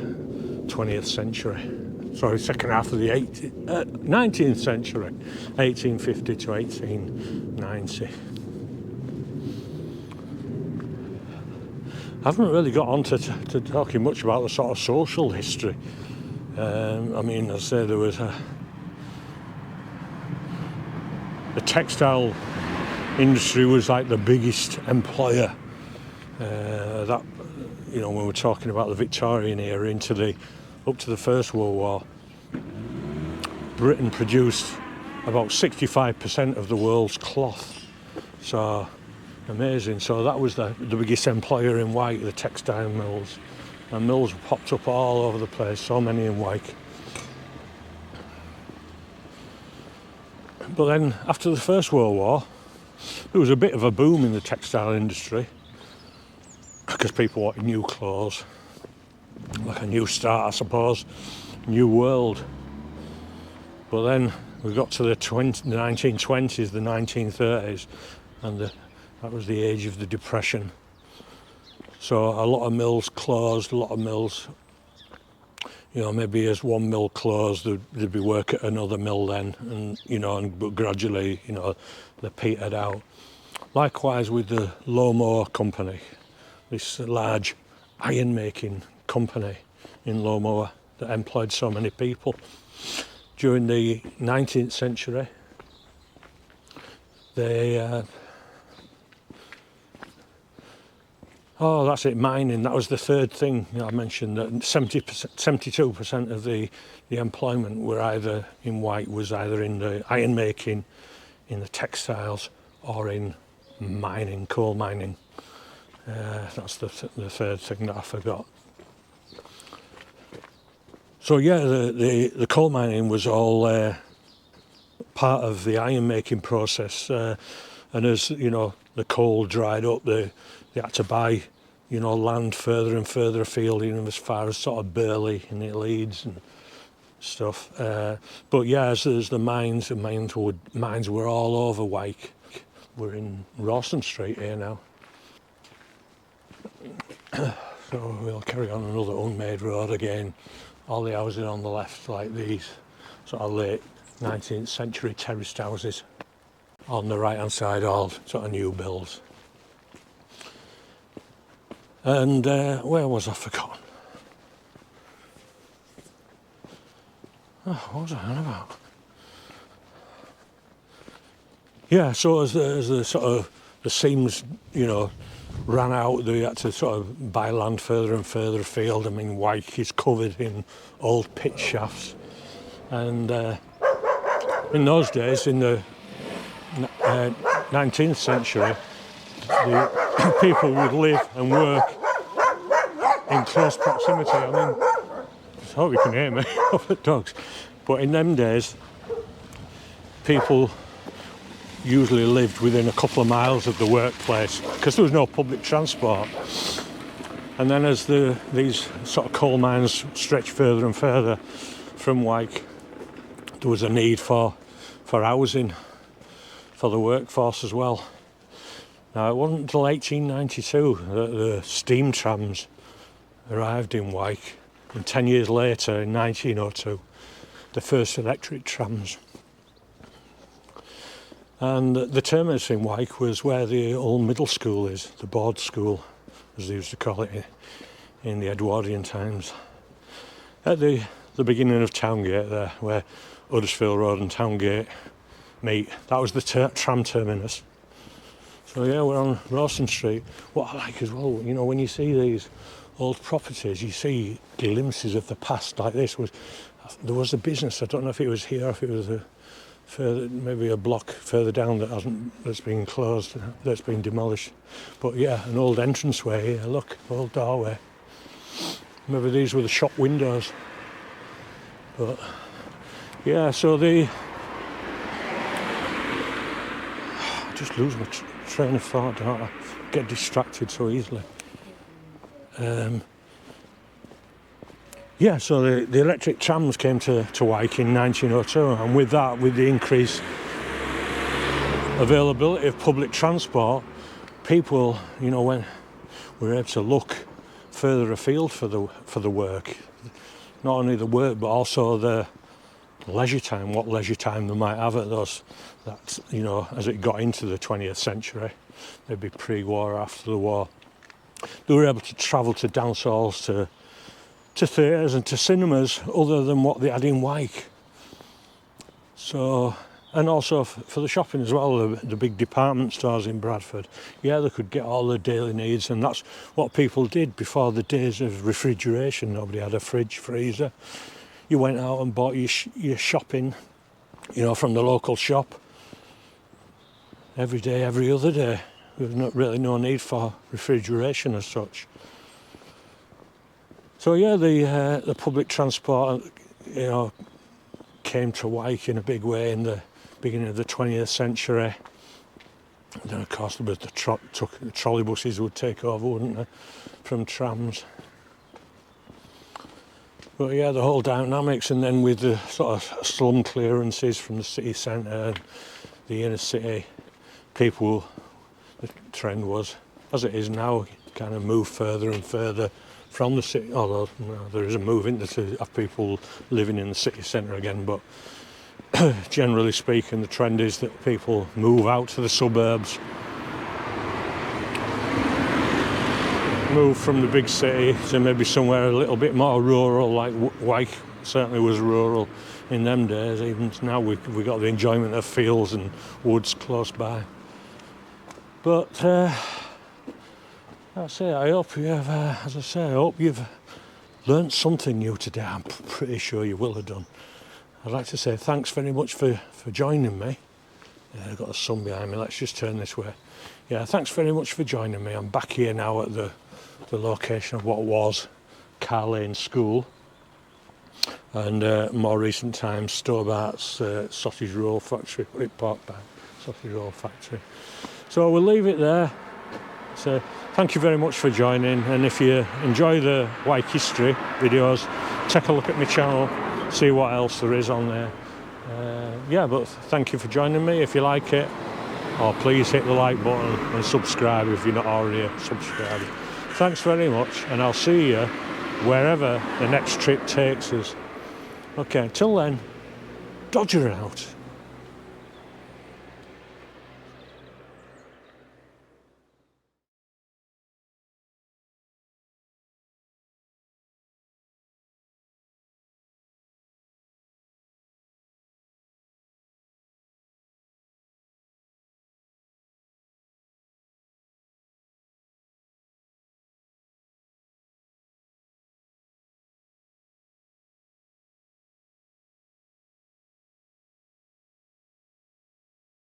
20th century. Sorry, second half of the 19th century, 1850 to 1890. I haven't really got on to talking much about the sort of social history. I mean, as I say, there was the textile industry was like the biggest employer. That, you know, when we're talking about the Victorian era up to the First World War, Britain produced about 65% of the world's cloth. So amazing. So that was the biggest employer in Wyke, the textile mills. And mills popped up all over the place, so many in Wyke. But then after the First World War, there was a bit of a boom in the textile industry because people wanted new clothes, like a new start, I suppose, new world. But then we got to the 1920s, the 1930s, and that was the age of the Depression. So a lot of mills closed, a lot of mills, you know, maybe as one mill closed, there'd be work at another mill then, and, you know, but gradually, you know, they petered out. Likewise with the Lowmore Company, this large iron-making company in Lowmore that employed so many people. During the 19th century, they... Oh, that's it, mining. That was the third thing, you know, I mentioned, that 72% of the employment were either in Wyke, was either in the iron making, in the textiles, or in mining, coal mining. That's the third thing that I forgot. So yeah, the coal mining was all part of the iron making process, and as you know, the coal dried up, they had to buy, you know, land further and further afield, you know, as far as sort of Burley and the Leeds and stuff. But yeah, as the mines were all over Wyke. We're in Rawson Street here now. So we'll carry on another unmade road again. All the houses on the left like these sort of late 19th century terraced houses. On the right hand side, all sort of new builds. And where was I forgotten? Oh, what was I on about? Yeah, so as the sort of the seams, you know, ran out, they had to sort of buy land further and further afield. I mean, Wyke is covered in old pit shafts, and in those days, in the 19th century, the people would live and work in close proximity. I mean, I hope you can hear me over the dogs. But in them days, people usually lived within a couple of miles of the workplace because there was no public transport. And then as these sort of coal mines stretched further and further from Wyke, there was a need for housing for the workforce as well. Now, it wasn't until 1892 that the steam trams arrived in Wyke, and 10 years later, in 1902, the first electric trams. And the terminus in Wyke was where the old middle school is, the board school, as they used to call it in the Edwardian times. At the beginning of Towngate there, where Huddersfield Road and Towngate meet, that was the tram terminus. So yeah, we're on Rawson Street. What I like as well, you know, when you see these old properties, you see glimpses of the past like this. There was a business, I don't know if it was here, if it was maybe a block further down that's been closed, that's been demolished. But yeah, an old entranceway here, look, old doorway. Maybe these were the shop windows. But yeah, so I just lose my train of thought, don't I? Get distracted so easily. Yeah, so the electric trams came to Wyke in 1902, and with that, with the increase availability of public transport, people, you know, when we're able to look further afield for the work, not only the work but also the leisure time, what leisure time they might have at those, that, you know, as it got into the 20th century, maybe pre-war or after the war, they were able to travel to dance halls, to theatres and to cinemas other than what they had in Wyke. So, and also for the shopping as well, the big department stores in Bradford, yeah, they could get all their daily needs, and that's what people did before the days of refrigeration. Nobody had a fridge, freezer. You went out and bought your shopping, you know, from the local shop every day, every other day. There's not really no need for refrigeration as such. So yeah, the public transport, you know, came to Wyke in a big way in the beginning of the 20th century. And then of course there was the trolley buses would take over, wouldn't they, from trams. But yeah, the whole dynamics, and then with the sort of slum clearances from the city centre and the inner city, people, the trend was, as it is now, kind of move further and further from the city, although there is a move into to have people living in the city centre again, but generally speaking the trend is that people move out to the suburbs, move from the big city to maybe somewhere a little bit more rural, like Wyke certainly was rural in them days. Even now we got the enjoyment of fields and woods close by. But that's it. I hope you have, as I say, I hope you've learnt something new today. I'm pretty sure you will have done. I'd like to say thanks very much for joining me. I've got the sun behind me. Let's just turn this way. Yeah, thanks very much for joining me. I'm back here now at the location of what was Carr Lane School, and more recent times Storr's sausage roll factory, pork pie sausage roll factory. So we'll leave it there. So thank you very much for joining, and if you enjoy the Wyke history videos, take a look at my channel, see what else there is on there. Yeah, but thank you for joining me. If you like it, please hit the like button and subscribe if you're not already subscribed. Thanks very much, and I'll see you wherever the next trip takes us. Okay, until then, Dodger out.